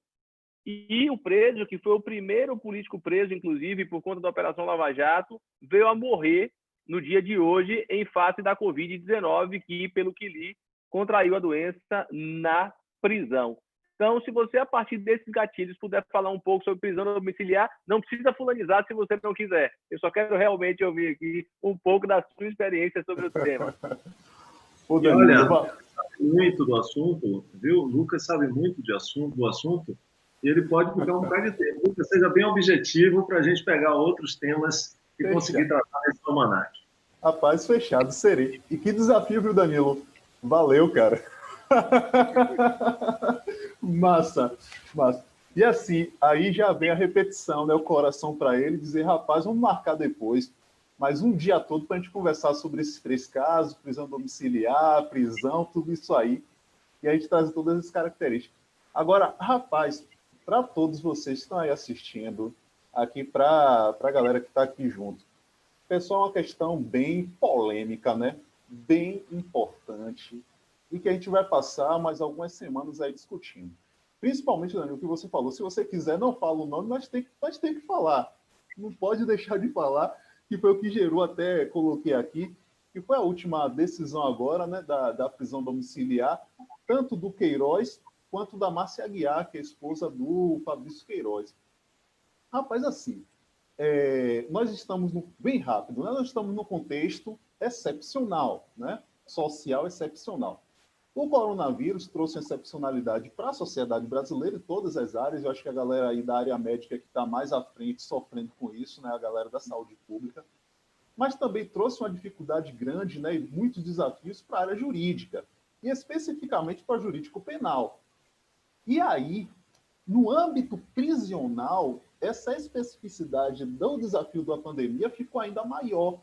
e o preso, que foi o primeiro político preso, inclusive, por conta da Operação Lava Jato, veio a morrer no dia de hoje em face da Covid-19, que, pelo que li, contraiu a doença na prisão. Então, se você, a partir desses gatilhos, puder falar um pouco sobre prisão domiciliar, não precisa fulanizar se você não quiser. Eu só quero realmente ouvir aqui um pouco da sua experiência sobre o tema. Olha, muito do assunto, viu? O Lucas sabe muito do assunto, e ele pode ficar um bocado de tempo. Lucas, seja bem objetivo para a gente pegar outros temas e conseguir tratar nesse almanaque. Rapaz, fechado, serei. E que desafio, viu, Danilo? Valeu, cara. Massa. E assim, aí já vem a repetição, né? O coração para ele dizer, rapaz, vamos marcar depois, mas um dia todo para a gente conversar sobre esses 3 casos, prisão domiciliar, prisão, tudo isso aí, e a gente traz todas as características. Agora, rapaz, para todos vocês que estão aí assistindo, aqui para a galera que está aqui junto, pessoal, é uma questão bem polêmica, né? Bem importante, e que a gente vai passar mais algumas semanas aí discutindo. Principalmente, Daniel, o que você falou. Se você quiser, não fala o nome, mas tem que falar. Não pode deixar de falar, que foi o que gerou, até coloquei aqui, que foi a última decisão agora, né, da prisão domiciliar, tanto do Queiroz quanto da Márcia Aguiar, que é a esposa do Fabrício Queiroz. Rapaz, assim, nós estamos, bem rápido, né? Nós estamos num contexto excepcional, né? Social excepcional. O coronavírus trouxe excepcionalidade para a sociedade brasileira em todas as áreas. Eu acho que a galera aí da área médica que está mais à frente sofrendo com isso, né? A galera da saúde pública. Mas também trouxe uma dificuldade grande, né? E muitos desafios para a área jurídica, e especificamente para o jurídico penal. E aí, no âmbito prisional, essa especificidade do desafio da pandemia ficou ainda maior.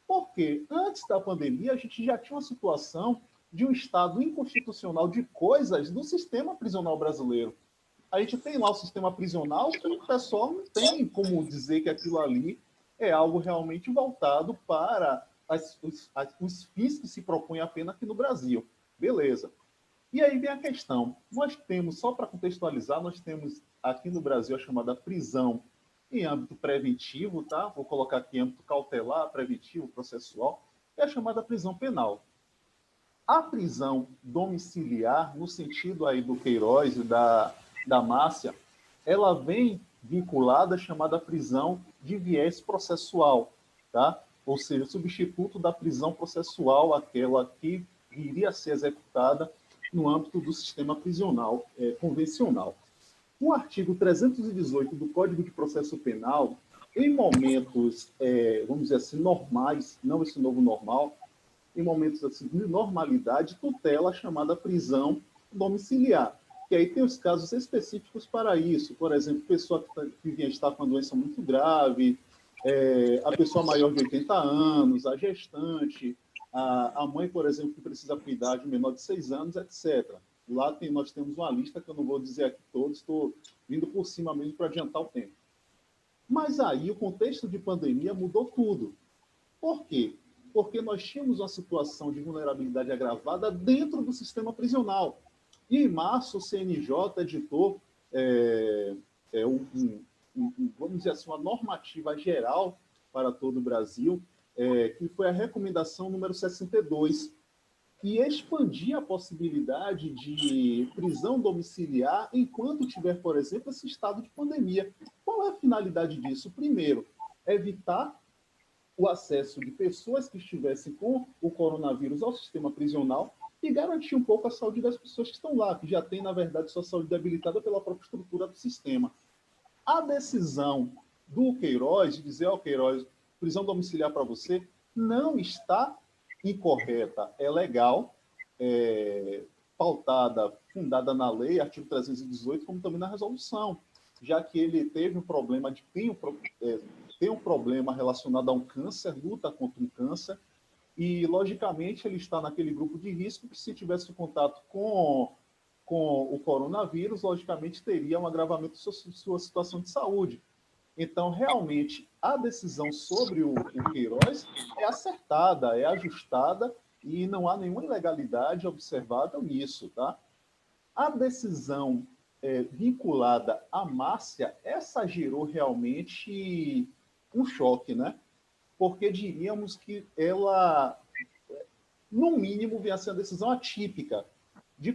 Porque antes da pandemia, a gente já tinha uma situação de um estado inconstitucional de coisas no sistema prisional brasileiro. A gente tem lá o sistema prisional, que o pessoal não tem como dizer que aquilo ali é algo realmente voltado para os fins que se propõem a pena aqui no Brasil. Beleza. E aí vem a questão. Nós temos, só para contextualizar, nós temos aqui no Brasil a chamada prisão em âmbito preventivo, tá? Vou colocar aqui em âmbito cautelar, preventivo, processual, é a chamada prisão penal. A prisão domiciliar, no sentido aí do Queiroz e da Márcia, ela vem vinculada à chamada prisão de viés processual, tá? Ou seja, substituto da prisão processual, aquela que iria ser executada no âmbito do sistema prisional convencional. O artigo 318 do Código de Processo Penal, em momentos, vamos dizer assim, normais, não esse novo normal, em momentos assim, de normalidade, tutela a chamada prisão domiciliar. E aí tem os casos específicos para isso. Por exemplo, pessoa que está com uma doença muito grave, a pessoa maior de 80 anos, a gestante, a mãe, por exemplo, que precisa cuidar de um menor de 6 anos, etc. Lá nós temos uma lista que eu não vou dizer aqui todos, estou vindo por cima mesmo para adiantar o tempo. Mas aí o contexto de pandemia mudou tudo. Por quê? Porque nós tínhamos uma situação de vulnerabilidade agravada dentro do sistema prisional. E em março o CNJ editou vamos dizer assim, uma normativa geral para todo o Brasil, que foi a recomendação número 62, que expandia a possibilidade de prisão domiciliar enquanto tiver, por exemplo, esse estado de pandemia. Qual é a finalidade disso? Primeiro, evitar o acesso de pessoas que estivessem com o coronavírus ao sistema prisional e garantir um pouco a saúde das pessoas que estão lá, que já têm, na verdade, sua saúde debilitada pela própria estrutura do sistema. A decisão do Queiroz de dizer ao Queiroz, prisão domiciliar para você, não está incorreta, é legal, pautada, fundada na lei, artigo 318, como também na resolução, já que ele teve um problema tem um problema relacionado a um câncer, luta contra um câncer, e, logicamente, ele está naquele grupo de risco que, se tivesse contato com o coronavírus, logicamente, teria um agravamento de sua situação de saúde. Então, realmente, a decisão sobre o Queiroz é acertada, é ajustada, e não há nenhuma ilegalidade observável nisso, tá? A decisão vinculada à Márcia, essa gerou realmente um choque, né? Porque diríamos que ela, no mínimo, vinha a ser uma decisão atípica de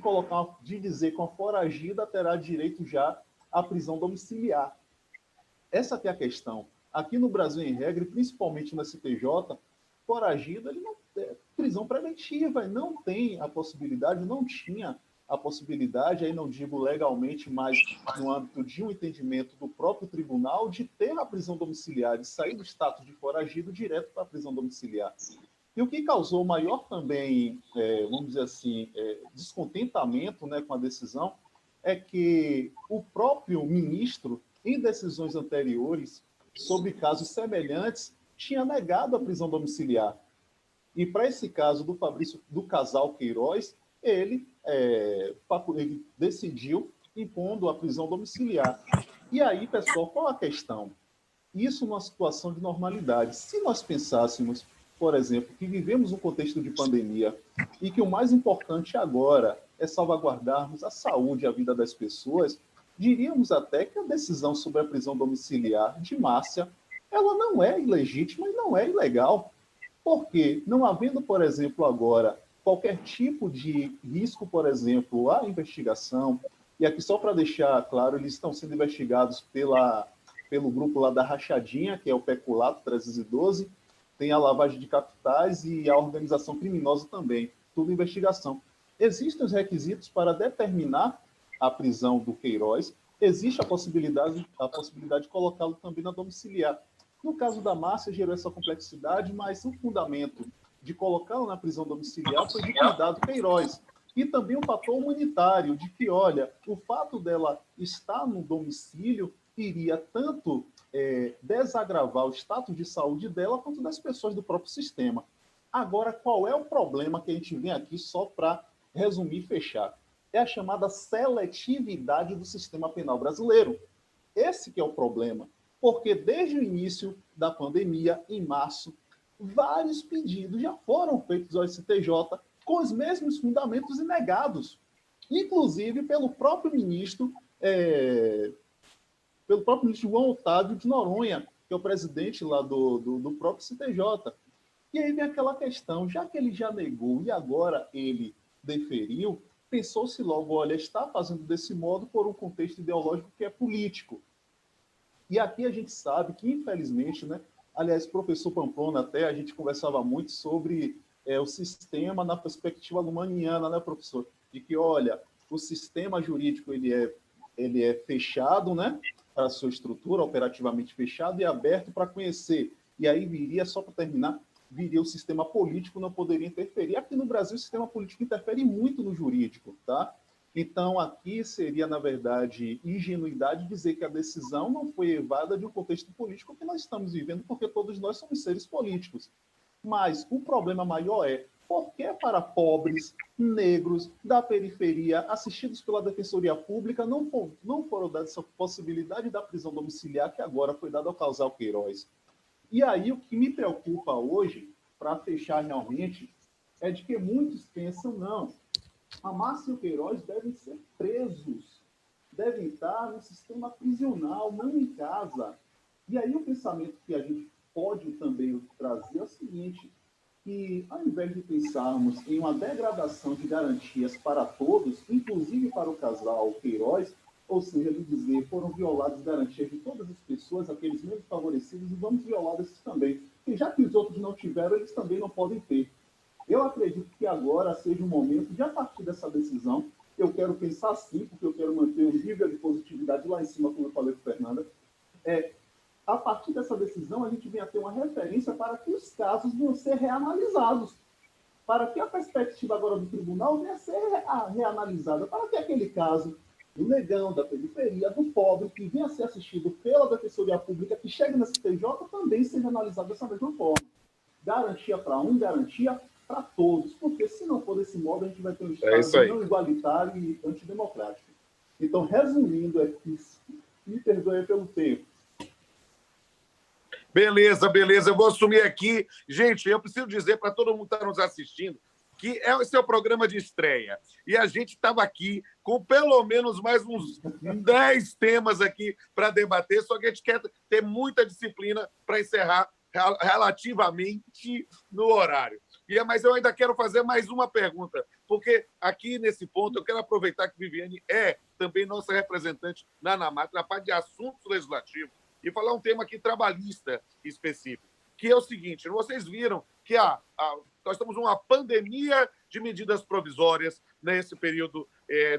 dizer que uma foragida terá direito já à prisão domiciliar. Essa que é a questão. Aqui no Brasil, em regra, e principalmente no STJ, foragido, ele não tem prisão preventiva, ele não tem a possibilidade, não tinha a possibilidade, aí não digo legalmente, mas no âmbito de um entendimento do próprio tribunal, de ter a prisão domiciliar, de sair do status de foragido direto para a prisão domiciliar. E o que causou maior também, vamos dizer assim, descontentamento, né, com a decisão, é que o próprio ministro, em decisões anteriores sobre casos semelhantes, tinha negado a prisão domiciliar. E para esse caso do casal Queiroz, ele decidiu impondo a prisão domiciliar. E aí, pessoal, qual a questão? Isso numa situação de normalidade. Se nós pensássemos, por exemplo, que vivemos um contexto de pandemia e que o mais importante agora é salvaguardarmos a saúde e a vida das pessoas, diríamos até que a decisão sobre a prisão domiciliar de Márcia, ela não é ilegítima e não é ilegal. Porque, não havendo, por exemplo, agora qualquer tipo de risco, por exemplo, à investigação, e aqui só para deixar claro, eles estão sendo investigados pelo grupo lá da Rachadinha, que é o Peculato 312, tem a lavagem de capitais e a organização criminosa também, tudo investigação. Existem os requisitos para determinar a prisão do Queiroz, existe a possibilidade de colocá-lo também na domiciliar. No caso da Márcia, gerou essa complexidade, mas o fundamento de colocá-lo na prisão domiciliar foi de cuidar do Queiroz. E também o fator humanitário, de que, olha, o fato dela estar no domicílio iria tanto desagravar o status de saúde dela, quanto das pessoas do próprio sistema. Agora, qual é o problema que a gente vem aqui, só para resumir e fechar? É a chamada seletividade do sistema penal brasileiro. Esse que é o problema. Porque desde o início da pandemia, em março, vários pedidos já foram feitos ao STJ com os mesmos fundamentos e negados. inclusive pelo próprio ministro João Otávio de Noronha, que é o presidente lá do próprio CTJ. E aí vem aquela questão, já que ele já negou e agora ele deferiu, pensou-se logo, olha, está fazendo desse modo por um contexto ideológico que é político. E aqui a gente sabe que, infelizmente, né, aliás, professor Pamplona até, a gente conversava muito sobre o sistema na perspectiva lumaniana, né, professor? De que, olha, o sistema jurídico ele é fechado, né, para a sua estrutura, operativamente fechado e aberto para conhecer. E aí viria, só para terminar, viria o sistema político, não poderia interferir. Aqui no Brasil, o sistema político interfere muito no jurídico, tá? Então, aqui seria, na verdade, ingenuidade dizer que a decisão não foi evada de um contexto político que nós estamos vivendo, porque todos nós somos seres políticos. Mas o problema maior é por que para pobres, negros, da periferia, assistidos pela Defensoria Pública, não foram dadas essa possibilidade da prisão domiciliar que agora foi dada ao casal Queiroz? E aí, o que me preocupa hoje, para fechar realmente, é de que muitos pensam, não, a Márcia e o Queiroz devem ser presos, devem estar no sistema prisional, não em casa. E aí o pensamento que a gente pode também trazer é o seguinte, que ao invés de pensarmos em uma degradação de garantias para todos, inclusive para o casal Queiroz, ou seja, de dizer, foram violadas garantias de todas as pessoas, aqueles menos favorecidos, e vamos violar esses também. E já que os outros não tiveram, eles também não podem ter. Eu acredito que agora seja o momento de, a partir dessa decisão, eu quero pensar sim, porque eu quero manter um nível de positividade lá em cima, como eu falei com a Fernanda, a partir dessa decisão, a gente venha ter uma referência para que os casos venham ser reanalisados, para que a perspectiva agora do tribunal venha ser reanalisada, para que aquele caso do negão, da periferia, do pobre, que venha a ser assistido pela Defensoria Pública, que chegue na CTJ, também seja analisado dessa mesma forma. Garantia para um, garantia para todos, porque se não for desse modo, a gente vai ter um Estado não igualitário e antidemocrático. Então, resumindo, isso. Me perdoe pelo tempo. Beleza, beleza. Eu vou assumir aqui. Gente, eu preciso dizer para todo mundo que está nos assistindo que esse é o programa de estreia. E a gente estava aqui com pelo menos mais uns 10 temas aqui para debater, só que a gente quer ter muita disciplina para encerrar relativamente no horário. Mas eu ainda quero fazer mais uma pergunta, porque aqui nesse ponto eu quero aproveitar que Viviane é também nossa representante na ANAMAT, na parte de assuntos legislativos, e falar um tema aqui trabalhista específico, que é o seguinte, vocês viram que nós estamos numa pandemia de medidas provisórias nesse período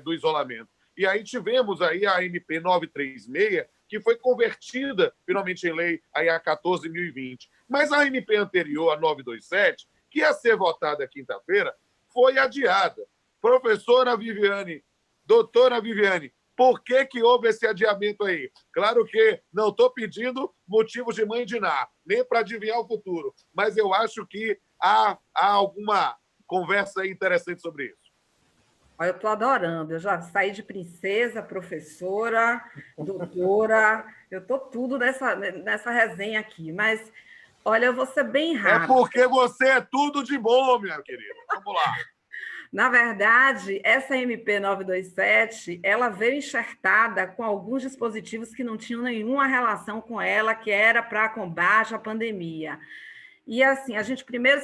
do isolamento. E aí tivemos aí a MP 936, que foi convertida finalmente em lei aí a 14.020. Mas a MP anterior, a 927, que ia ser votada quinta-feira, foi adiada. Professora Viviane, doutora Viviane, por que houve esse adiamento aí? Claro que não estou pedindo motivos de mãe de Ná, nem para adivinhar o futuro, mas eu acho que há alguma conversa interessante sobre isso. Eu estou adorando, eu já saí de princesa, professora, doutora, eu estou tudo nessa resenha aqui, mas, olha, eu vou ser bem rápida. É porque você é tudo de bom, minha querida. Vamos lá. Na verdade, essa MP 927, ela veio enxertada com alguns dispositivos que não tinham nenhuma relação com ela, que era para combate à pandemia. E, assim, a gente primeiro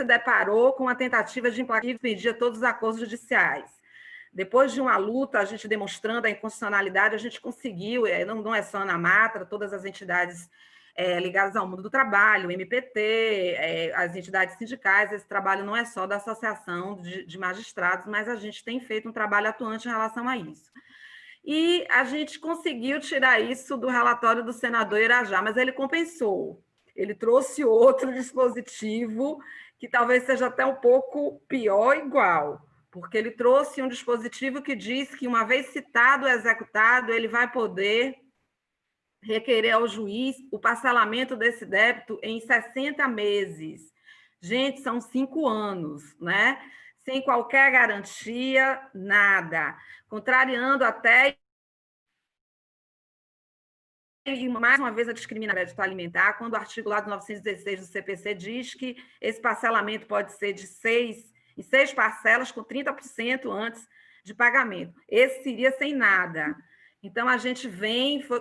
se deparou com a tentativa de emplacar que impedia todos os acordos judiciais. Depois de uma luta, a gente demonstrando a inconstitucionalidade, a gente conseguiu, não é só a ANAMAT, todas as entidades ligadas ao mundo do trabalho, o MPT, as entidades sindicais, esse trabalho não é só da Associação de Magistrados, mas a gente tem feito um trabalho atuante em relação a isso. E a gente conseguiu tirar isso do relatório do senador Irajá, mas ele compensou. Ele trouxe outro dispositivo que talvez seja até um pouco pior igual, porque ele trouxe um dispositivo que diz que, uma vez citado ou executado, ele vai poder requerer ao juiz o parcelamento desse débito em 60 meses. Gente, são 5 anos, né? Sem qualquer garantia, nada. Contrariando até, e mais uma vez, a discriminação alimentar, quando o artigo lá do 916 do CPC diz que esse parcelamento pode ser de 6 em 6 parcelas com 30% antes de pagamento. Esse seria sem nada. Então, a gente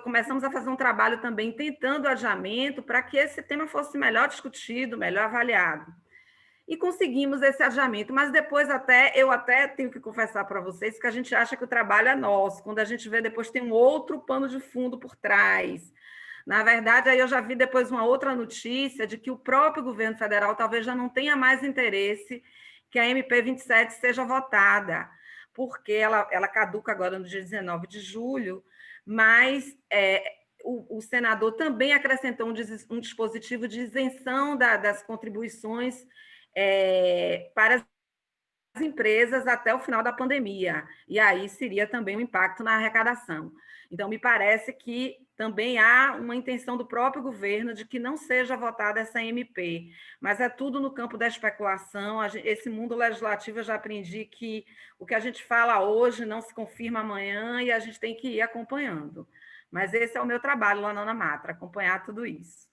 começamos a fazer um trabalho também tentando adiamento para que esse tema fosse melhor discutido, melhor avaliado. E conseguimos esse adiamento, mas depois eu até tenho que confessar para vocês que a gente acha que o trabalho é nosso, quando a gente vê depois tem um outro pano de fundo por trás. Na verdade, aí eu já vi depois uma outra notícia de que o próprio governo federal talvez já não tenha mais interesse que a MP 27 seja votada, porque ela caduca agora no dia 19 de julho, mas o senador também acrescentou um dispositivo de isenção das contribuições para as empresas até o final da pandemia, e aí seria também um impacto na arrecadação. Então, me parece que também há uma intenção do próprio governo de que não seja votada essa MP, mas é tudo no campo da especulação. Esse mundo legislativo, eu já aprendi que o que a gente fala hoje não se confirma amanhã e a gente tem que ir acompanhando. Mas esse é o meu trabalho lá na Ana Matra, acompanhar tudo isso.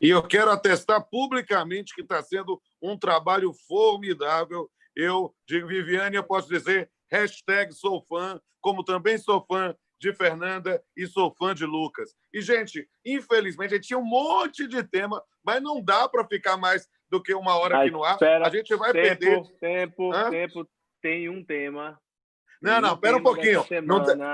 E eu quero atestar publicamente que está sendo um trabalho formidável. Eu, de Viviane, eu posso dizer, #sou fã, como também sou fã de Fernanda e sou fã de Lucas. E, gente, infelizmente, a gente tinha um monte de tema, mas não dá para ficar mais do que uma hora aqui no ar. A gente vai perder... Tempo, tem um tema. Não, espera um pouquinho.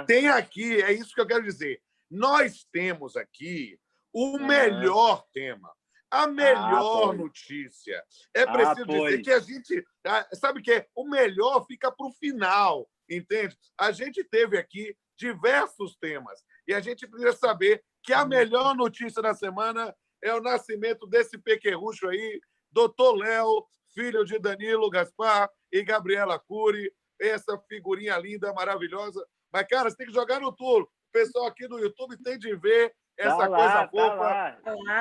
Tem aqui, é isso que eu quero dizer. Nós temos aqui o melhor tema, a melhor notícia. É preciso dizer que a gente... Sabe o que é? O melhor fica para o final, entende? A gente teve aqui diversos temas e a gente precisa saber que a melhor notícia da semana é o nascimento desse pequerrucho aí, Dr. Léo, filho de Danilo Gaspar e Gabriela Cury, essa figurinha linda, maravilhosa. Mas, cara, você tem que jogar no Tulo. O pessoal aqui no YouTube tem de ver essa coisa fofa.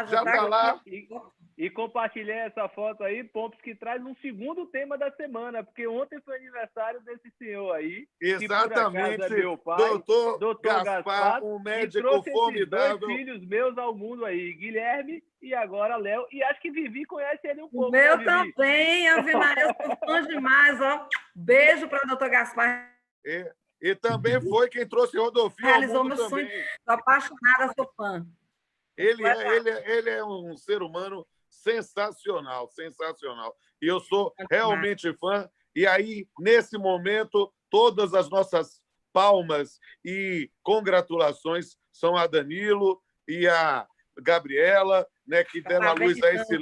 Já está lá. E compartilhei essa foto aí, Pompos, que traz um segundo tema da semana, porque ontem foi aniversário desse senhor aí. Exatamente. Que por acaso é meu pai, Doutor Gaspar, um médico formidável. 2 filhos meus ao mundo aí, Guilherme e agora Léo. E acho que Vivi conhece ele um pouco. O meu também, Ave Maria, eu sou fã demais, ó. Beijo para o doutor Gaspar. E também foi quem trouxe Rodolfinho realizou meu sonho. Estou apaixonada, sou fã. Ele é um ser humano sensacional, sensacional. E eu sou realmente fã. E aí, nesse momento, todas as nossas palmas e congratulações são a Danilo e a Gabriela, né, que deram à luz a esse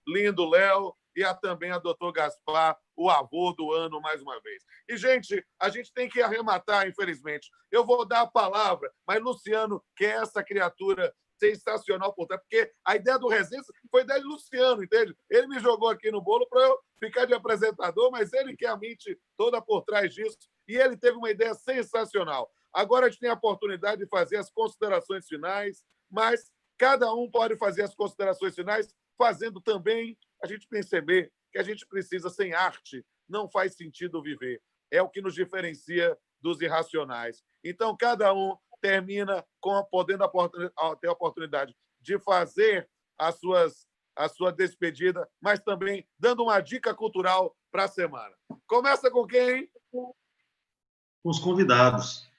lindo Léo, e também a doutor Gaspar, o avô do ano, mais uma vez. E, gente, a gente tem que arrematar, infelizmente. Eu vou dar a palavra, mas Luciano, que é essa criatura sensacional por trás, porque a ideia do Resenha foi ideia de Luciano, entende? Ele me jogou aqui no bolo para eu ficar de apresentador, mas ele que é a mente toda por trás disso, e ele teve uma ideia sensacional. Agora a gente tem a oportunidade de fazer as considerações finais, mas cada um pode fazer as considerações finais fazendo também a gente perceber que a gente precisa, sem arte, não faz sentido viver. É o que nos diferencia dos irracionais. Então, cada um termina podendo ter a oportunidade de fazer a sua despedida, mas também dando uma dica cultural para a semana. Começa com quem? Com os convidados.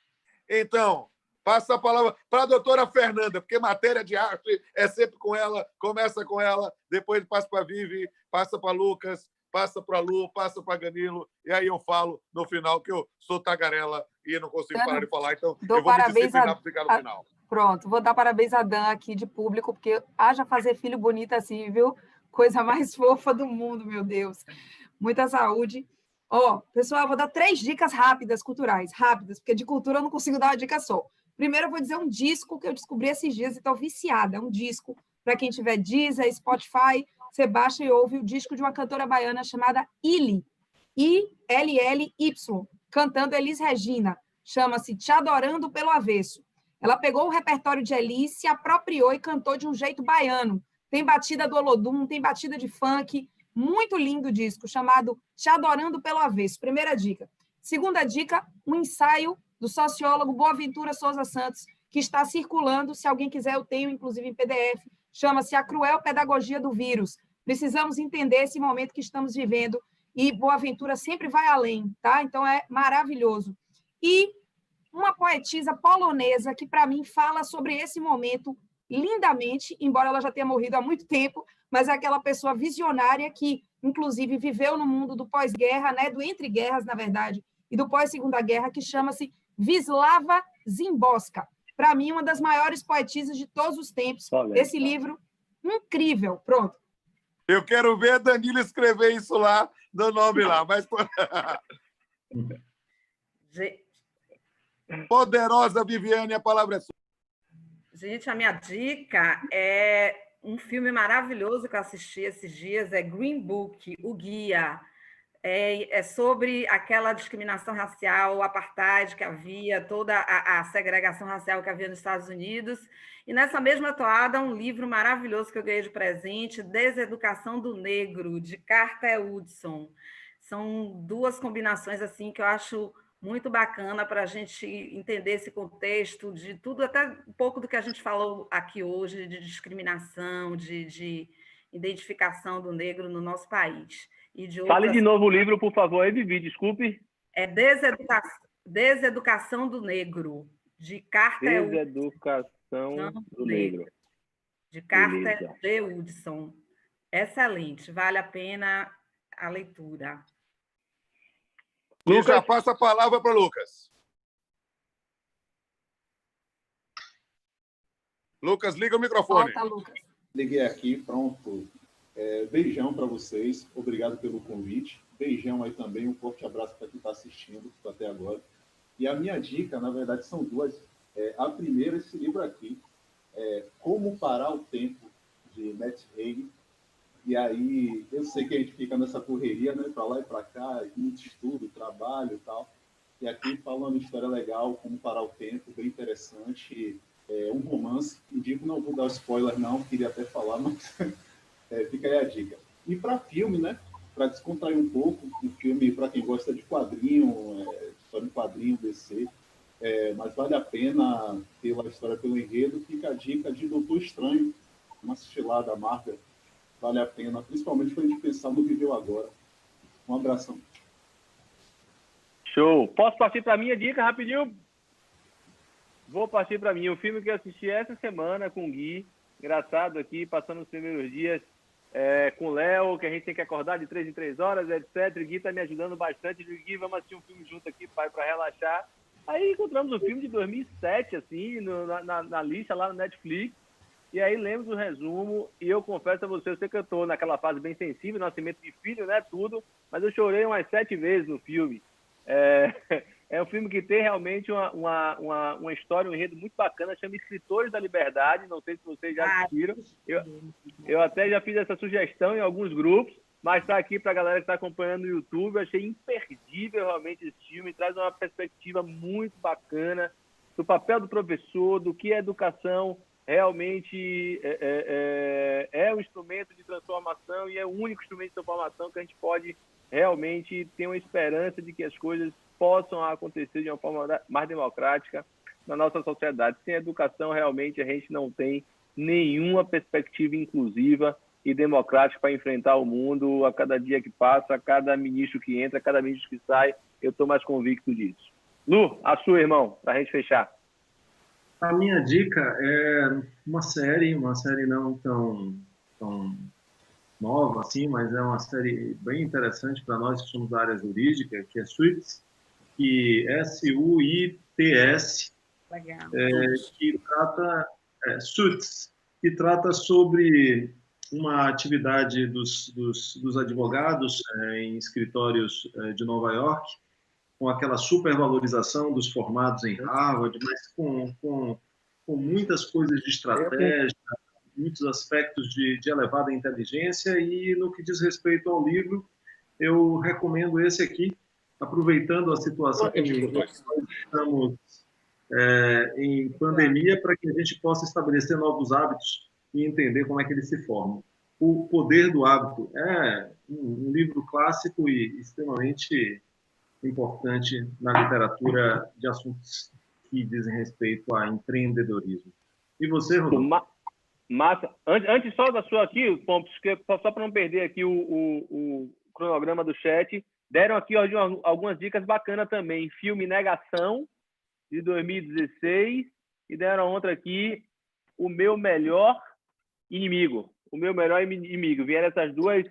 Então, passa a palavra para a doutora Fernanda, porque matéria de arte é sempre com ela, começa com ela, depois passa para a Vivi, passa para Lucas, passa para a Lu, passa para Danilo, e aí eu falo no final que eu sou tagarela e não consigo parar de falar, então eu vou me disciplinar para ficar no final. Pronto, vou dar parabéns a Dan aqui de público, porque haja fazer filho bonito assim, viu? Coisa mais fofa do mundo, meu Deus. Muita saúde. Pessoal, vou dar 3 dicas rápidas, culturais, rápidas, porque de cultura eu não consigo dar uma dica só. Primeiro, eu vou dizer um disco que eu descobri esses dias e estou viciada. É um disco, para quem tiver Deezer, Spotify, você baixa e ouve o disco de uma cantora baiana chamada Illy, I-L-L-Y, cantando Elis Regina. Chama-se Te Adorando Pelo Avesso. Ela pegou o repertório de Elis, se apropriou e cantou de um jeito baiano. Tem batida do Olodum, tem batida de funk. Muito lindo o disco, chamado Te Adorando Pelo Avesso. Primeira dica. Segunda dica, um ensaio do sociólogo Boaventura Souza Santos, que está circulando, se alguém quiser, eu tenho, inclusive, em PDF, chama-se A Cruel Pedagogia do Vírus. Precisamos entender esse momento que estamos vivendo e Boa Ventura sempre vai além, tá? Então, é maravilhoso. E uma poetisa polonesa que, para mim, fala sobre esse momento lindamente, embora ela já tenha morrido há muito tempo, mas é aquela pessoa visionária que, inclusive, viveu no mundo do pós-guerra, né, do entre-guerras, na verdade, e do pós-segunda guerra, que chama-se Wisława Szymborska. Para mim, uma das maiores poetisas de todos os tempos. Esse livro, incrível. Pronto. Eu quero ver a Danilo escrever isso lá, do nome lá. Mas... Poderosa Viviane, a palavra é sua. Gente, a minha dica é um filme maravilhoso que eu assisti esses dias, é Green Book, O Guia. É sobre aquela discriminação racial, o apartheid que havia, toda a segregação racial que havia nos Estados Unidos. E nessa mesma toada, um livro maravilhoso que eu ganhei de presente, Deseducação do Negro, de Carter Woodson. São duas combinações assim que eu acho muito bacana para a gente entender esse contexto de tudo, até um pouco do que a gente falou aqui hoje, de discriminação, de identificação do negro no nosso país. Fale de novo o livro, por favor, Vivi, desculpe. É Deseducação do Negro, de Carter Deseducação do Negro. De Carter G. Woodson. Excelente, vale a pena a leitura. Lucas, já passa a palavra para Lucas. Lucas, liga o microfone. Volta, Lucas. Liguei aqui, pronto. Beijão para vocês, obrigado pelo convite. Beijão aí também, um forte abraço para quem está assistindo até agora. E a minha dica, na verdade, são duas. A primeira, esse livro aqui, Como Parar o Tempo, de Matt Haig. E aí, eu sei que a gente fica nessa correria, né, para lá e para cá, muito estudo, trabalho e tal. E aqui fala uma história legal, Como Parar o Tempo, bem interessante. Um romance, indico, não vou dar spoiler não, queria até falar, mas fica aí a dica. E para filme, né, para descontrair um pouco, um filme para quem gosta de quadrinho, história em quadrinho, DC, mas vale a pena pela história, pelo enredo, fica a dica de Doutor Estranho, uma assistilada da Marvel. Vale a pena, principalmente para a gente pensar no Viveu Agora. Um abração. Show. Posso partir para a minha dica rapidinho? Vou partir para mim. O filme que eu assisti essa semana com o Gui, engraçado aqui, passando os primeiros dias com o Léo, que a gente tem que acordar de 3 em 3 horas, etc. O Gui está me ajudando bastante. Eu digo, Gui, vamos assistir um filme junto aqui, pai, para relaxar. Aí encontramos um filme de 2007, assim, na lista lá no Netflix. E aí lembro do resumo, e eu confesso a você, eu sei que eu estou naquela fase bem sensível, nascimento de filho, né, tudo, mas eu chorei umas 7 vezes no filme. É um filme que tem realmente uma história, um enredo muito bacana, chama Escritores da Liberdade, não sei se vocês já assistiram. Eu até já fiz essa sugestão em alguns grupos, mas está aqui para a galera que está acompanhando no YouTube. Eu achei imperdível realmente esse filme, traz uma perspectiva muito bacana do papel do professor, do que a educação realmente é um instrumento de transformação e é o único instrumento de transformação que a gente pode realmente ter uma esperança de que as coisas possam acontecer de uma forma mais democrática na nossa sociedade. Sem educação, realmente, a gente não tem nenhuma perspectiva inclusiva e democrática para enfrentar o mundo. A cada dia que passa, a cada ministro que entra, a cada ministro que sai, eu estou mais convicto disso. Lu, a sua, irmão, para a gente fechar. A minha dica é uma série não tão nova assim, mas é uma série bem interessante para nós que somos da área jurídica, que é Suits, que S-U-I-T-S, que trata Suits, que trata sobre uma atividade dos advogados em escritórios de Nova York, com aquela supervalorização dos formados em Harvard, mas com muitas coisas de estratégia, muitos aspectos de elevada inteligência. E no que diz respeito ao livro, eu recomendo esse aqui, aproveitando a situação que nós estamos em pandemia, para que a gente possa estabelecer novos hábitos e entender como é que eles se formam. O Poder do Hábito é um livro clássico e extremamente importante na literatura de assuntos que dizem respeito a empreendedorismo. E você, Rodolfo? Massa. Antes só da sua aqui, Pompos, só para não perder aqui o cronograma do chat, deram aqui algumas dicas bacanas também. Filme Negação, de 2016, e deram outra aqui, O Meu Melhor Inimigo. O Meu Melhor Inimigo. Vieram essas duas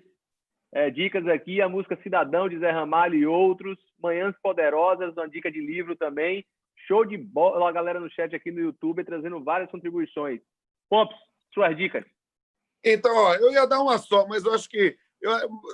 dicas aqui, a música Cidadão, de Zé Ramalho e outros, Manhãs Poderosas, uma dica de livro também. Show de bola, a galera no chat aqui no YouTube, trazendo várias contribuições. Pompos, suas dicas. Então, ó, eu ia dar uma só, mas eu acho que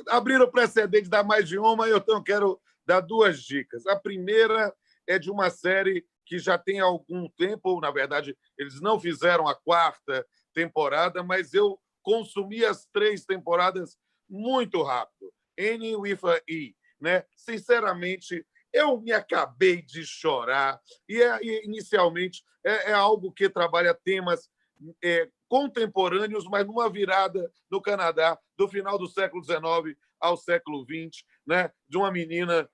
abriram o precedente de dar mais de uma, então eu quero dar duas dicas. A primeira é de uma série que já tem algum tempo, na verdade, eles não fizeram a 4ª temporada, mas eu consumi as 3 temporadas muito rápido. Annie with a E, né? Sinceramente, eu me acabei de chorar. E inicialmente é algo que trabalha temas contemporâneos, mas numa virada no Canadá, do final do século XIX ao século XX, né? De uma menina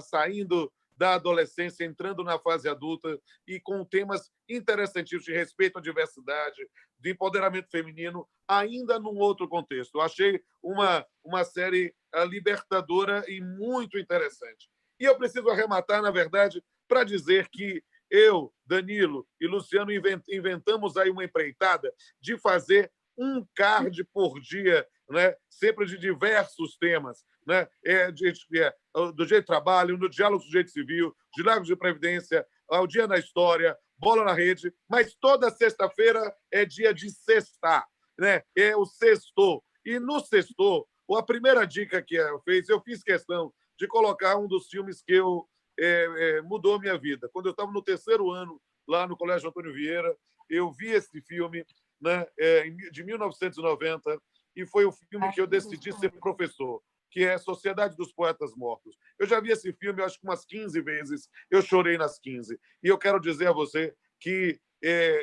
saindo da adolescência, entrando na fase adulta e com temas interessantíssimos de respeito à diversidade, de empoderamento feminino, ainda num outro contexto. Eu achei uma série libertadora e muito interessante. E eu preciso arrematar, na verdade, para dizer que eu, Danilo e Luciano inventamos aí uma empreitada de fazer um card por dia, né? Sempre de diversos temas, né? Do jeito de trabalho, no diálogo do jeito civil, diálogo de previdência, ao dia na história, bola na rede, mas toda sexta-feira é dia de sextar, né? É o sextou. E no sextou, a primeira dica que eu fiz questão de colocar um dos filmes que mudou a minha vida. Quando eu estava no 3º ano, lá no Colégio Antônio Vieira, eu vi esse filme, né, de 1990, e foi o filme que eu decidi ser professor, que é Sociedade dos Poetas Mortos. Eu já vi esse filme, eu acho que umas 15 vezes, eu chorei nas 15. E eu quero dizer a você que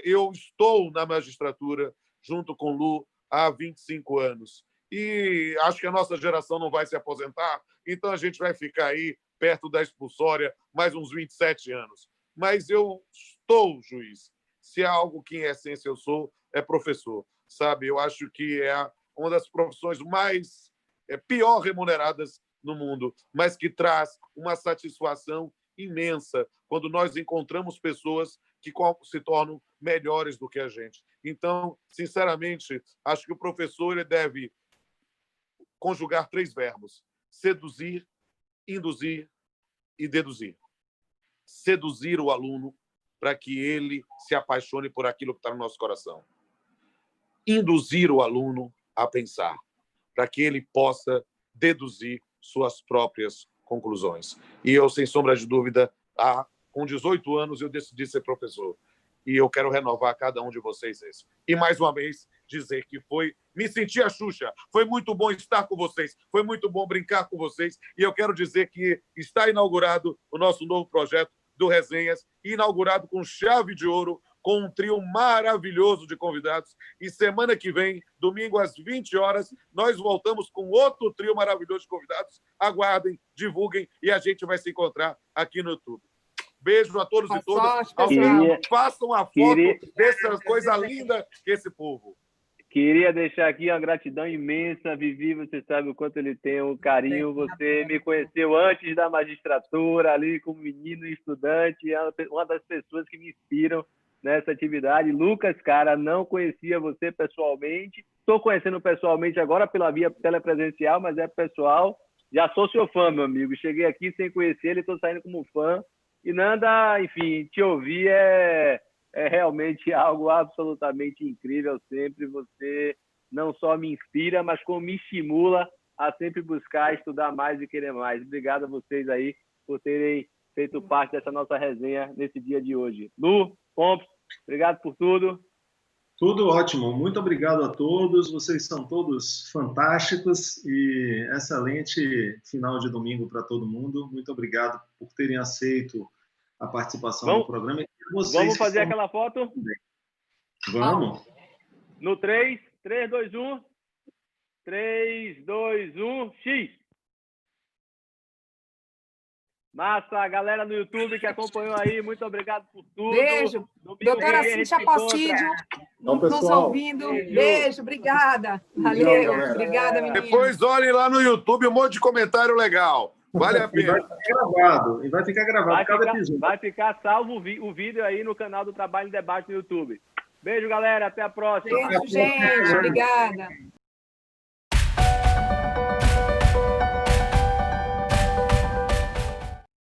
eu estou na magistratura, junto com Lu, há 25 anos. E acho que a nossa geração não vai se aposentar, então a gente vai ficar aí perto da expulsória mais uns 27 anos. Mas eu estou juiz. Se há algo que, em essência, eu sou, é professor. Sabe? Eu acho que é uma das profissões mais pior remuneradas no mundo, mas que traz uma satisfação imensa quando nós encontramos pessoas que se tornam melhores do que a gente. Então, sinceramente, acho que o professor ele deve conjugar 3 verbos: seduzir, induzir e deduzir. Seduzir o aluno para que ele se apaixone por aquilo que está no nosso coração. Induzir o aluno a pensar, para que ele possa deduzir suas próprias conclusões. E eu, sem sombra de dúvida, com 18 anos, eu decidi ser professor. E eu quero renovar a cada um de vocês isso. E, mais uma vez, dizer que me senti a Xuxa. Foi muito bom estar com vocês. Foi muito bom brincar com vocês. E eu quero dizer que está inaugurado o nosso novo projeto do Resenhas, inaugurado com chave de ouro, com um trio maravilhoso de convidados. E semana que vem, domingo às 20 horas, nós voltamos com outro trio maravilhoso de convidados. Aguardem, divulguem e a gente vai se encontrar aqui no YouTube. Beijo a todos e todas. Façam a foto dessa coisa linda que esse povo. Queria deixar aqui uma gratidão imensa. Vivi, você sabe o quanto ele tem um carinho. Você me conheceu antes da magistratura, ali como menino e estudante. É uma das pessoas que me inspiram nessa atividade. Lucas, cara, não conhecia você pessoalmente. Estou conhecendo pessoalmente agora pela via telepresencial, mas é pessoal. Já sou seu fã, meu amigo. Cheguei aqui sem conhecer ele, estou saindo como fã. E Nanda, enfim, te ouvir é realmente algo absolutamente incrível sempre. Você não só me inspira, mas como me estimula a sempre buscar estudar mais e querer mais. Obrigado a vocês aí por terem feito parte dessa nossa resenha nesse dia de hoje. Lu, Pompos, obrigado por tudo. Tudo ótimo. Muito obrigado a todos. Vocês são todos fantásticos e excelente final de domingo para todo mundo. Muito obrigado por terem aceito a participação no programa. Vamos fazer aquela foto? Vamos. No 3, 3, 2, 1. 3, 2, 1, X. Massa, galera no YouTube que acompanhou aí, muito obrigado por tudo. Beijo. Doutora Cíntia Possídio. Então, nos pessoal, ouvindo. Beijo, obrigada. Valeu, galera. obrigada, menina. Depois olhem lá no YouTube um monte de comentário legal. Vale a E vai pena. ficar gravado. E vai ficar gravado cada episódio. Vai ficar salvo o vídeo aí no canal do Trabalho em Debate no YouTube. Beijo, galera. Até a próxima. Beijo, gente. Obrigada.